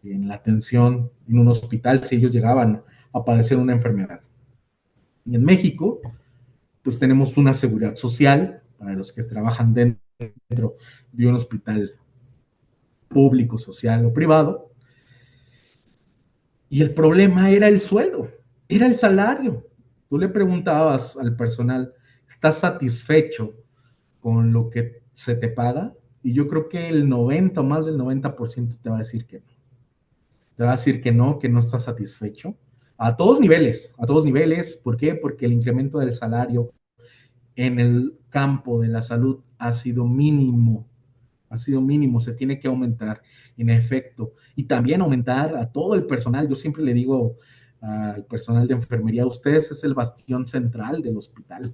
en la atención en un hospital si ellos llegaban a padecer una enfermedad. Y en México, pues tenemos una seguridad social para los que trabajan dentro de un hospital público, social o privado, y el problema era el sueldo, era el salario. Tú le preguntabas al personal, ¿estás satisfecho con lo que se te paga? Y yo creo que el 90 o más del 90% te va a decir que no. Te va a decir que no está satisfecho. A todos niveles, a todos niveles. ¿Por qué? Porque el incremento del salario en el campo de la salud ha sido mínimo, se tiene que aumentar en efecto y también aumentar a todo el personal. Yo siempre le digo al personal de enfermería, ustedes es el bastión central del hospital.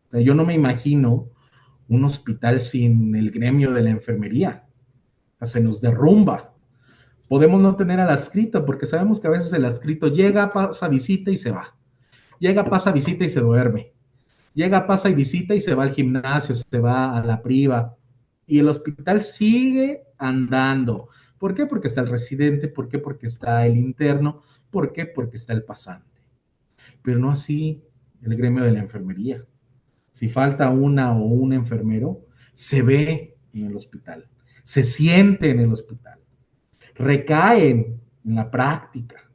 O sea, yo no me imagino un hospital sin el gremio de la enfermería. O sea, se nos derrumba. Podemos no tener al adscrito porque sabemos que a veces el adscrito llega, pasa visita y se va. Llega, pasa visita y se duerme. Llega, pasa y visita y se va al gimnasio, se va a la priva. Y el hospital sigue andando. ¿Por qué? Porque está el residente. ¿Por qué? Porque está el interno. ¿Por qué? Porque está el pasante. Pero no así el gremio de la enfermería. Si falta una o un enfermero, se ve en el hospital, se siente en el hospital, recaen en la práctica.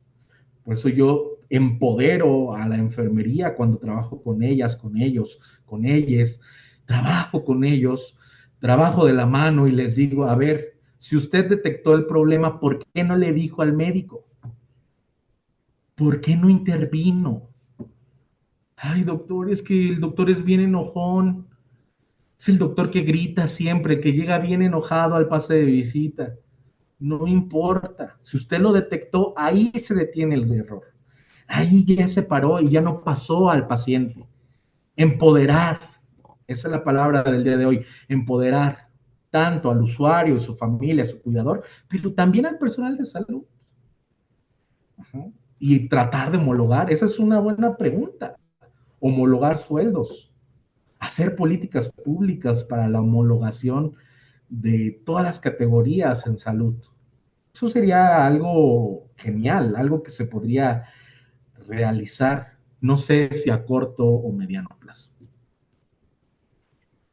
Por eso yo empodero a la enfermería cuando trabajo con ellas, con ellos, con ellas, trabajo con ellos, trabajo de la mano y les digo, a ver, si usted detectó el problema, ¿por qué no le dijo al médico? ¿Por qué no intervino? Ay, doctor, es que el doctor es bien enojón. Es el doctor que grita siempre, que llega bien enojado al pase de visita. No importa. Si usted lo detectó, ahí se detiene el error. Ahí ya se paró y ya no pasó al paciente. Empoderar. Esa es la palabra del día de hoy. Empoderar tanto al usuario, su familia, su cuidador, pero también al personal de salud. Ajá. Y tratar de homologar. Esa es una buena pregunta. Homologar sueldos. Hacer políticas públicas para la homologación de todas las categorías en salud. Eso sería algo genial, algo que se podría realizar, no sé si a corto o mediano plazo.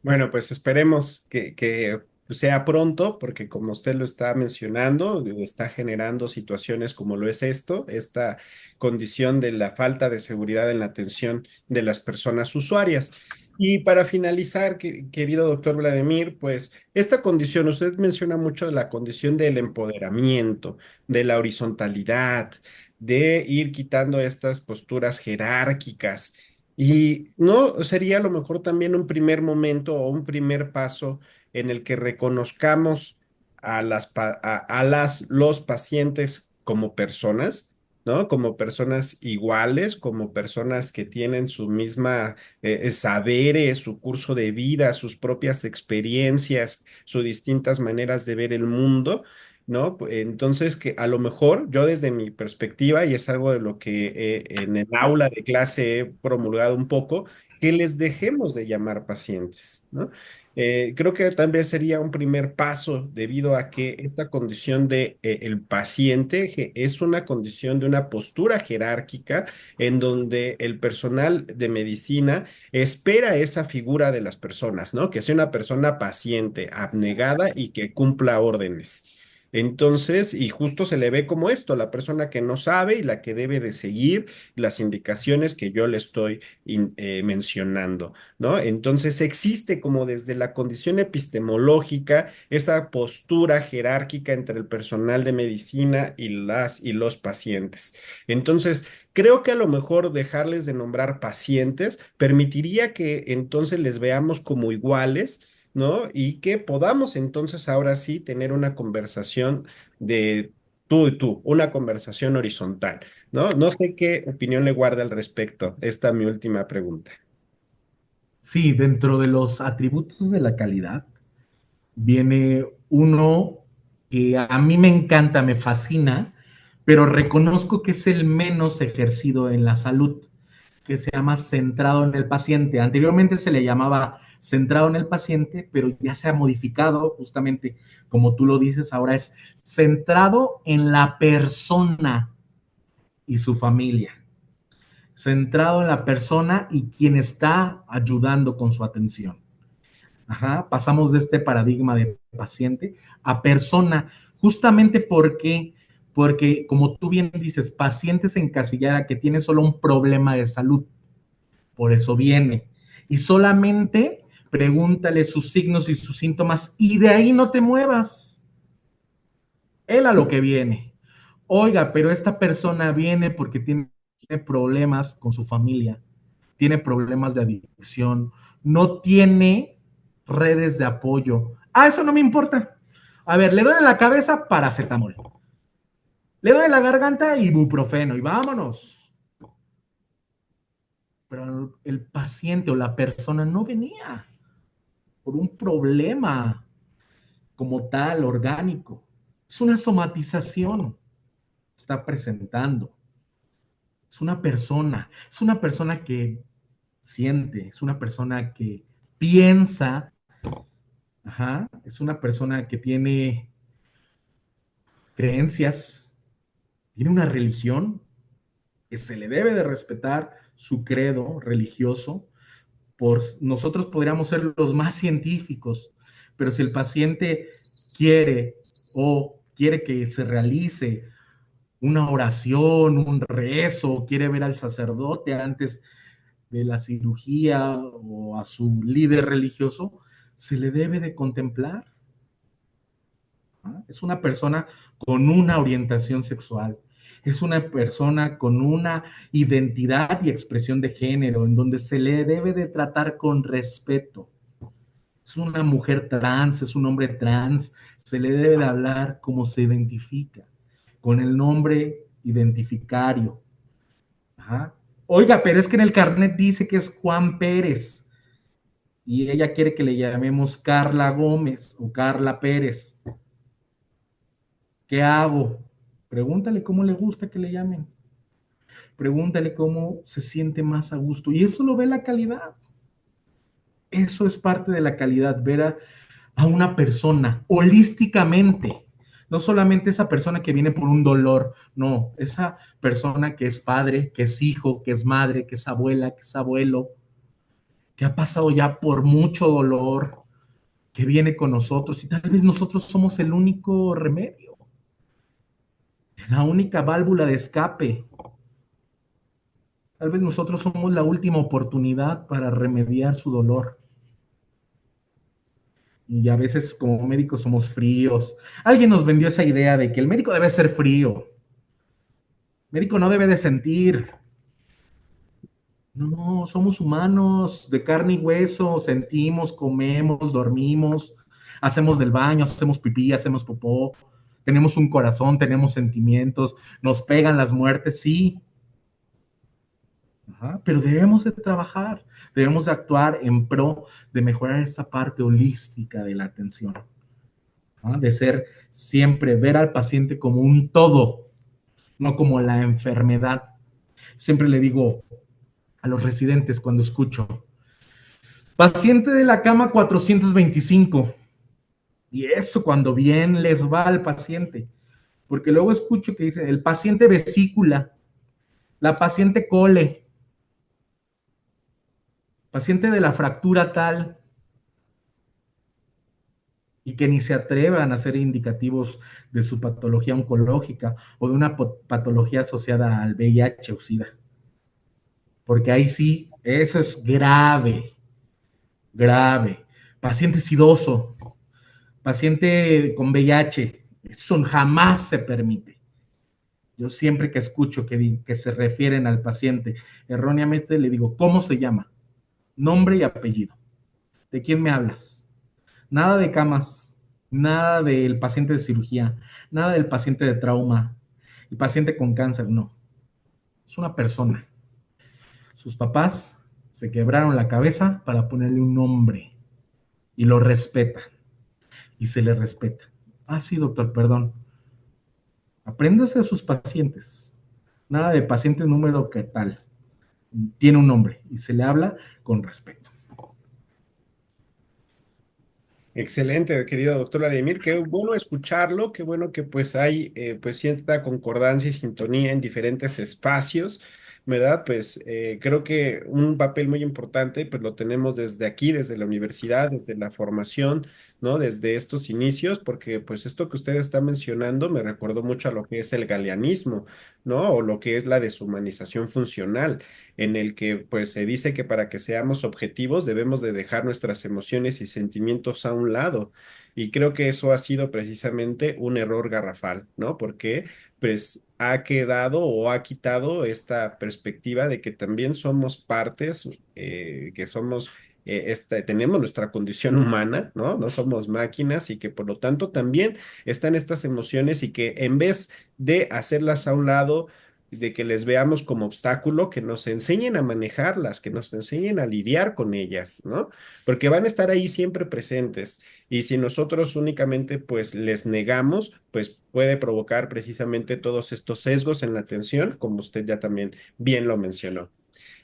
Bueno, pues esperemos que sea pronto, porque como usted lo está mencionando, está generando situaciones como lo es esto, esta condición de la falta de seguridad en la atención de las personas usuarias. Y para finalizar, querido doctor Vladimir, pues esta condición, usted menciona mucho de la condición del empoderamiento, de la horizontalidad, de ir quitando estas posturas jerárquicas. Y no sería a lo mejor también un primer momento o un primer paso en el que reconozcamos a los pacientes como personas. ¿no? Como personas iguales, como personas que tienen su misma saberes, su curso de vida, sus propias experiencias, sus distintas maneras de ver el mundo. ¿No? Entonces, que a lo mejor yo desde mi perspectiva, y es algo de lo que en el aula de clase he promulgado un poco, que les dejemos de llamar pacientes, ¿no? Creo que también sería un primer paso debido a que esta condición de el paciente es una condición de una postura jerárquica en donde el personal de medicina espera esa figura de las personas, ¿no? Que sea una persona paciente, abnegada y que cumpla órdenes. Entonces, y justo se le ve como esto, la persona que no sabe y la que debe de seguir las indicaciones que yo le estoy mencionando. ¿No? Entonces existe como desde la condición epistemológica esa postura jerárquica entre el personal de medicina y las y los pacientes. Entonces, creo que a lo mejor dejarles de nombrar pacientes permitiría que entonces les veamos como iguales, ¿no? Y que podamos entonces ahora sí tener una conversación de tú y tú, una conversación horizontal, ¿no? No sé qué opinión le guarda al respecto. Esta es mi última pregunta. Sí, dentro de los atributos de la calidad viene uno que a mí me encanta, me fascina, pero reconozco que es el menos ejercido en la salud, que se llama centrado en el paciente. Anteriormente se le llamaba centrado en el paciente, pero ya se ha modificado justamente, como tú lo dices, ahora es centrado en la persona y su familia, centrado en la persona y quien está ayudando con su atención. Ajá, pasamos de este paradigma de paciente a persona, justamente porque como tú bien dices, paciente se encasillara que tiene solo un problema de salud, por eso viene. Y solamente pregúntale sus signos y sus síntomas y de ahí no te muevas. Él a lo que viene. Oiga, pero esta persona viene porque tiene problemas con su familia, tiene problemas de adicción, no tiene redes de apoyo. Ah, eso no me importa. A ver, le duele la cabeza, paracetamol. Le duele la garganta, ibuprofeno y vámonos. Pero el paciente o la persona no venía por un problema como tal, orgánico. Es una somatización que está presentando. Es una persona que siente, es una persona que piensa, ajá, es una persona que tiene creencias, tiene una religión que se le debe de respetar su credo religioso. Por nosotros podríamos ser los más científicos, pero si el paciente quiere o quiere que se realice una oración, un rezo, quiere ver al sacerdote antes de la cirugía o a su líder religioso, se le debe de contemplar. ¿No? Es una persona con una orientación sexual, es una persona con una identidad y expresión de género en donde se le debe de tratar con respeto. Es una mujer trans, es un hombre trans, se le debe de hablar como se identifica, con el nombre identificario. Ajá. Oiga, pero es que en el carnet dice que es Juan Pérez y ella quiere que le llamemos Carla Gómez o Carla Pérez. ¿Qué hago? Pregúntale cómo le gusta que le llamen. Pregúntale cómo se siente más a gusto. Y eso lo ve la calidad. Eso es parte de la calidad, ver a una persona holísticamente. No solamente esa persona que viene por un dolor, no, esa persona que es padre, que es hijo, que es madre, que es abuela, que es abuelo, que ha pasado ya por mucho dolor, que viene con nosotros y tal vez nosotros somos el único remedio, la única válvula de escape. Tal vez nosotros somos la última oportunidad para remediar su dolor. Y a veces como médicos somos fríos. Alguien nos vendió esa idea de que el médico debe ser frío. El médico no debe de sentir. No, somos humanos de carne y hueso, sentimos, comemos, dormimos, hacemos del baño, hacemos pipí, hacemos popó. tenemos un corazón, tenemos sentimientos, nos pegan las muertes, sí. Ajá, pero debemos de trabajar, debemos de actuar en pro de mejorar esta parte holística de la atención, ¿no? De ser siempre, ver al paciente como un todo, no como la enfermedad. Siempre le digo a los residentes cuando escucho, paciente de la cama 425, y eso cuando bien les va al paciente, porque luego escucho que dice el paciente vesícula, la paciente cole, paciente de la fractura tal, y que ni se atrevan a ser indicativos de su patología oncológica o de una patología asociada al VIH o SIDA. Porque ahí sí, eso es grave, grave. Paciente sidoso, paciente con VIH, eso jamás se permite. Yo siempre que escucho que se refieren al paciente, erróneamente le digo, ¿cómo se llama? Nombre y apellido. ¿De quién me hablas? Nada de camas, nada del paciente de cirugía, nada del paciente de trauma, el paciente con cáncer, no. Es una persona. Sus papás se quebraron la cabeza para ponerle un nombre y lo respeta y se le respeta. Ah, sí, doctor, perdón. Apréndase a sus pacientes. Nada de paciente número que tal. Tiene un nombre y se le habla con respeto. Excelente, querido doctor Vladimir, qué bueno escucharlo, qué bueno que pues hay pues cierta concordancia y sintonía en diferentes espacios, ¿verdad? Pues creo que un papel muy importante pues lo tenemos desde aquí, desde la universidad, desde la formación, ¿no? Desde estos inicios, porque pues esto que usted está mencionando me recordó mucho a lo que es el galeanismo, ¿no? O lo que es la deshumanización funcional en el que pues se dice que para que seamos objetivos debemos de dejar nuestras emociones y sentimientos a un lado. Y creo que eso ha sido precisamente un error garrafal, ¿no? Porque pues ha quedado o ha quitado esta perspectiva de que también somos partes, que somos tenemos nuestra condición humana, ¿no? No somos máquinas y que por lo tanto también están estas emociones y que en vez de hacerlas a un lado, de que les veamos como obstáculo, que nos enseñen a manejarlas, que nos enseñen a lidiar con ellas, ¿no? Porque van a estar ahí siempre presentes y si nosotros únicamente pues les negamos, pues puede provocar precisamente todos estos sesgos en la atención, como usted ya también bien lo mencionó.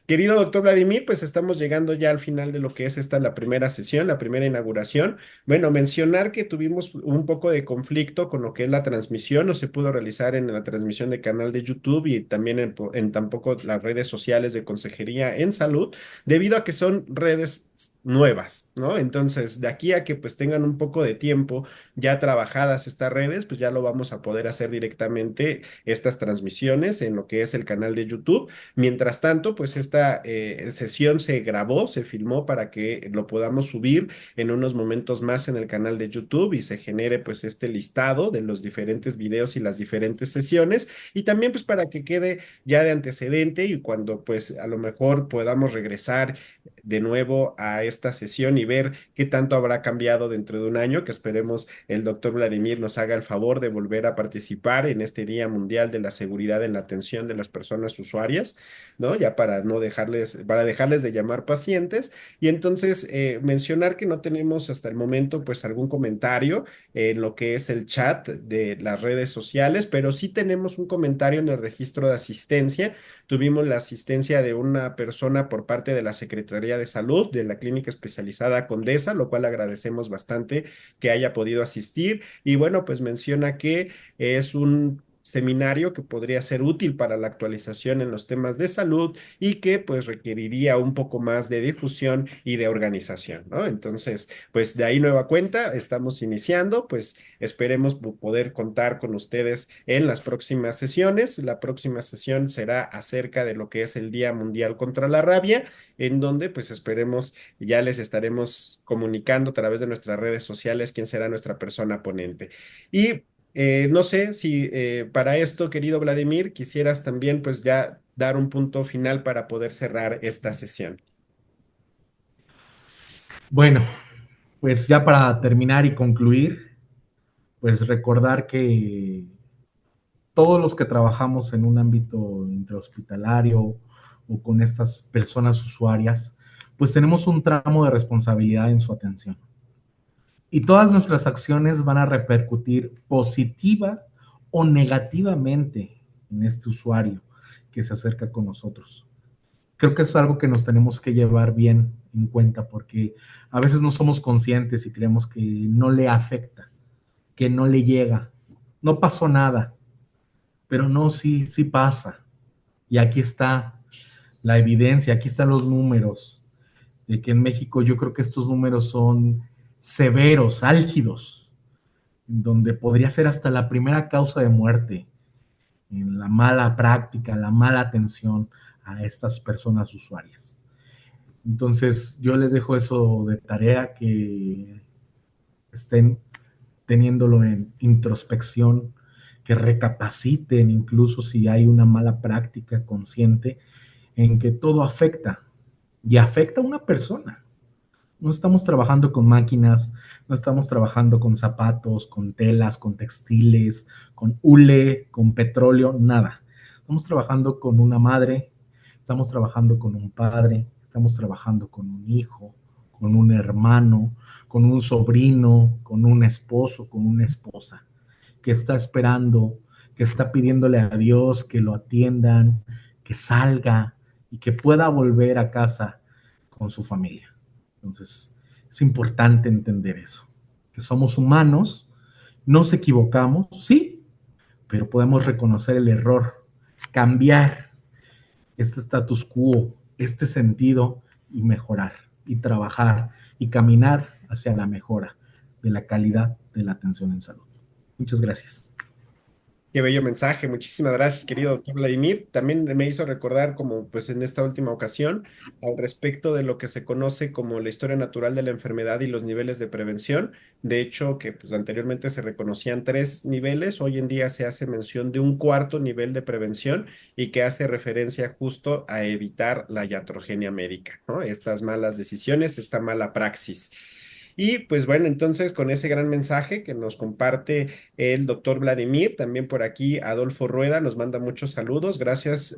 Querido doctor Vladimir, pues estamos llegando ya al final de lo que es esta la primera sesión, la primera inauguración. Bueno, mencionar que tuvimos un poco de conflicto con lo que es la transmisión, no se pudo realizar en la transmisión de canal de YouTube y también en tampoco las redes sociales de Consejería en Salud, debido a que son redes nuevas, ¿no? Entonces, de aquí a que pues tengan un poco de tiempo ya trabajadas estas redes, pues ya lo vamos a poder hacer directamente estas transmisiones en lo que es el canal de YouTube. Mientras tanto, pues esta sesión se grabó, se filmó para que lo podamos subir en unos momentos más en el canal de YouTube y se genere pues este listado de los diferentes videos y las diferentes sesiones y también pues para que quede ya de antecedente y cuando pues a lo mejor podamos regresar de nuevo a esta sesión y ver qué tanto habrá cambiado dentro de un año, que esperemos el doctor Vladimir nos haga el favor de volver a participar en este Día Mundial de la Seguridad en la Atención de las Personas Usuarias, ¿no? Ya para no dejarles, para dejarles de llamar pacientes. Y entonces mencionar que no tenemos hasta el momento pues algún comentario en lo que es el chat de las redes sociales, pero sí tenemos un comentario en el registro de asistencia. Tuvimos la asistencia de una persona por parte de la Secretaría de Salud de la Clínica Especializada Condesa, lo cual agradecemos bastante que haya podido asistir. Y bueno, pues menciona que es un seminario que podría ser útil para la actualización en los temas de salud y que pues requeriría un poco más de difusión y de organización, ¿no? Entonces, pues de ahí nueva cuenta, estamos iniciando, pues esperemos poder contar con ustedes en las próximas sesiones. La próxima sesión será acerca de lo que es el Día Mundial contra la Rabia, en donde pues esperemos ya les estaremos comunicando a través de nuestras redes sociales quién será nuestra persona ponente. Y no sé si para esto, querido Vladimir, quisieras también pues ya dar un punto final para poder cerrar esta sesión. Bueno, pues ya para terminar y concluir, pues recordar que todos los que trabajamos en un ámbito intrahospitalario o con estas personas usuarias, pues tenemos un tramo de responsabilidad en su atención. Y todas nuestras acciones van a repercutir positiva o negativamente en este usuario que se acerca con nosotros. Creo que es algo que nos tenemos que llevar bien en cuenta porque a veces no somos conscientes y creemos que no le afecta, que no le llega, no pasó nada, pero no, sí, sí pasa. Y aquí está la evidencia, aquí están los números de que en México yo creo que estos números son severos, álgidos, donde podría ser hasta la primera causa de muerte en la mala práctica, la mala atención a estas personas usuarias. Entonces, yo les dejo eso de tarea, que estén teniéndolo en introspección, que recapaciten incluso si hay una mala práctica consciente en que todo afecta y afecta a una persona. No estamos trabajando con máquinas, no estamos trabajando con zapatos, con telas, con textiles, con hule, con petróleo, nada. Estamos trabajando con una madre, estamos trabajando con un padre, estamos trabajando con un hijo, con un hermano, con un sobrino, con un esposo, con una esposa, que está esperando, que está pidiéndole a Dios que lo atiendan, que salga y que pueda volver a casa con su familia. Entonces, es importante entender eso, que somos humanos, nos equivocamos, sí, pero podemos reconocer el error, cambiar este status quo, este sentido y mejorar y trabajar y caminar hacia la mejora de la calidad de la atención en salud. Muchas gracias. Qué bello mensaje, muchísimas gracias, querido doctor Vladimir. También me hizo recordar, como pues en esta última ocasión, al respecto de lo que se conoce como la historia natural de la enfermedad y los niveles de prevención. De hecho, que pues anteriormente se reconocían tres niveles, hoy en día se hace mención de un cuarto nivel de prevención y que hace referencia justo a evitar la iatrogenia médica, ¿no? Estas malas decisiones, esta mala praxis. Y pues bueno, entonces con ese gran mensaje que nos comparte el doctor Vladimir, también por aquí Adolfo Rueda nos manda muchos saludos. Gracias,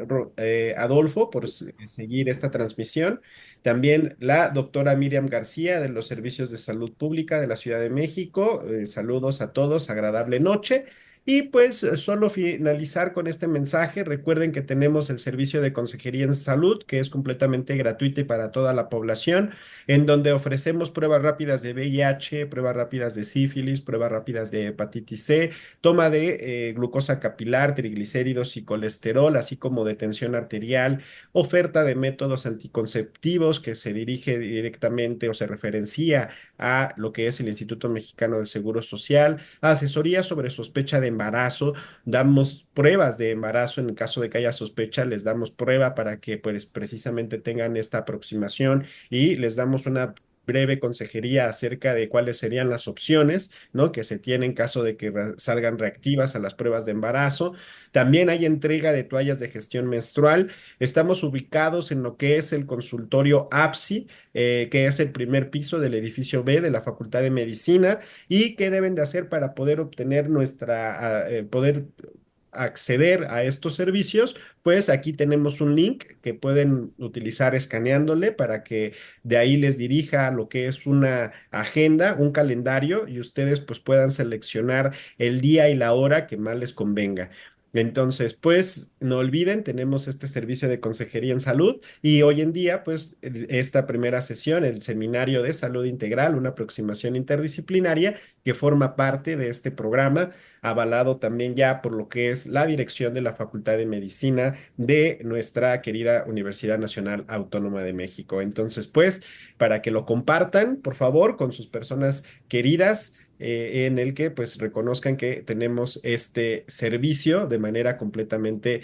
Adolfo, por seguir esta transmisión. También la doctora Miriam García de los Servicios de Salud Pública de la Ciudad de México. Saludos a todos, agradable noche. Y pues solo finalizar con este mensaje. Recuerden que tenemos el servicio de consejería en salud, que es completamente gratuito y para toda la población, en donde ofrecemos pruebas rápidas de VIH, pruebas rápidas de sífilis, pruebas rápidas de hepatitis C, toma de glucosa capilar, triglicéridos y colesterol, así como de tensión arterial, oferta de métodos anticonceptivos que se dirige directamente o se referencia a lo que es el Instituto Mexicano del Seguro Social, asesoría sobre sospecha de embarazo, damos pruebas de embarazo en el caso de que haya sospecha, les damos prueba para que pues precisamente tengan esta aproximación y les damos una breve consejería acerca de cuáles serían las opciones, ¿no? Que se tienen en caso de que salgan reactivas a las pruebas de embarazo. También hay entrega de toallas de gestión menstrual. Estamos ubicados en lo que es el consultorio APSI, que es el primer piso del edificio B de la Facultad de Medicina. ¿Y qué deben de hacer para poder obtener poder acceder a estos servicios? Pues aquí tenemos un link que pueden utilizar escaneándole para que de ahí les dirija a lo que es una agenda, un calendario y ustedes pues puedan seleccionar el día y la hora que más les convenga. Entonces, pues no olviden, tenemos este servicio de consejería en salud y hoy en día, pues esta primera sesión, el seminario de salud integral, una aproximación interdisciplinaria que forma parte de este programa, avalado también ya por lo que es la dirección de la Facultad de Medicina de nuestra querida Universidad Nacional Autónoma de México. Entonces, pues, para que lo compartan, por favor, con sus personas queridas, en el que pues reconozcan que tenemos este servicio de manera completamente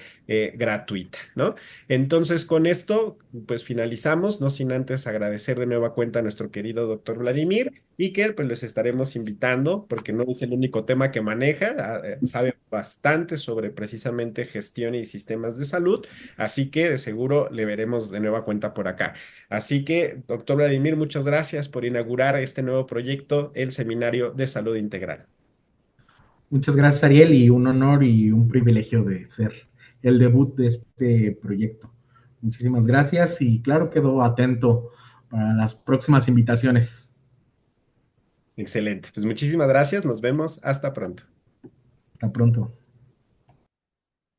gratuita, ¿no? Entonces, con esto, pues finalizamos, no sin antes agradecer de nueva cuenta a nuestro querido doctor Vladimir y que pues les estaremos invitando, porque no es el único tema que maneja, sabe bastante sobre precisamente gestión y sistemas de salud, así que de seguro le veremos de nueva cuenta por acá. Así que, doctor Vladimir, muchas gracias por inaugurar este nuevo proyecto, el Seminario de Salud Integral. Muchas gracias, Ariel, y un honor y un privilegio de ser el debut de este proyecto. Muchísimas gracias y claro, quedo atento para las próximas invitaciones. Excelente. Pues muchísimas gracias. Nos vemos. Hasta pronto. Hasta pronto.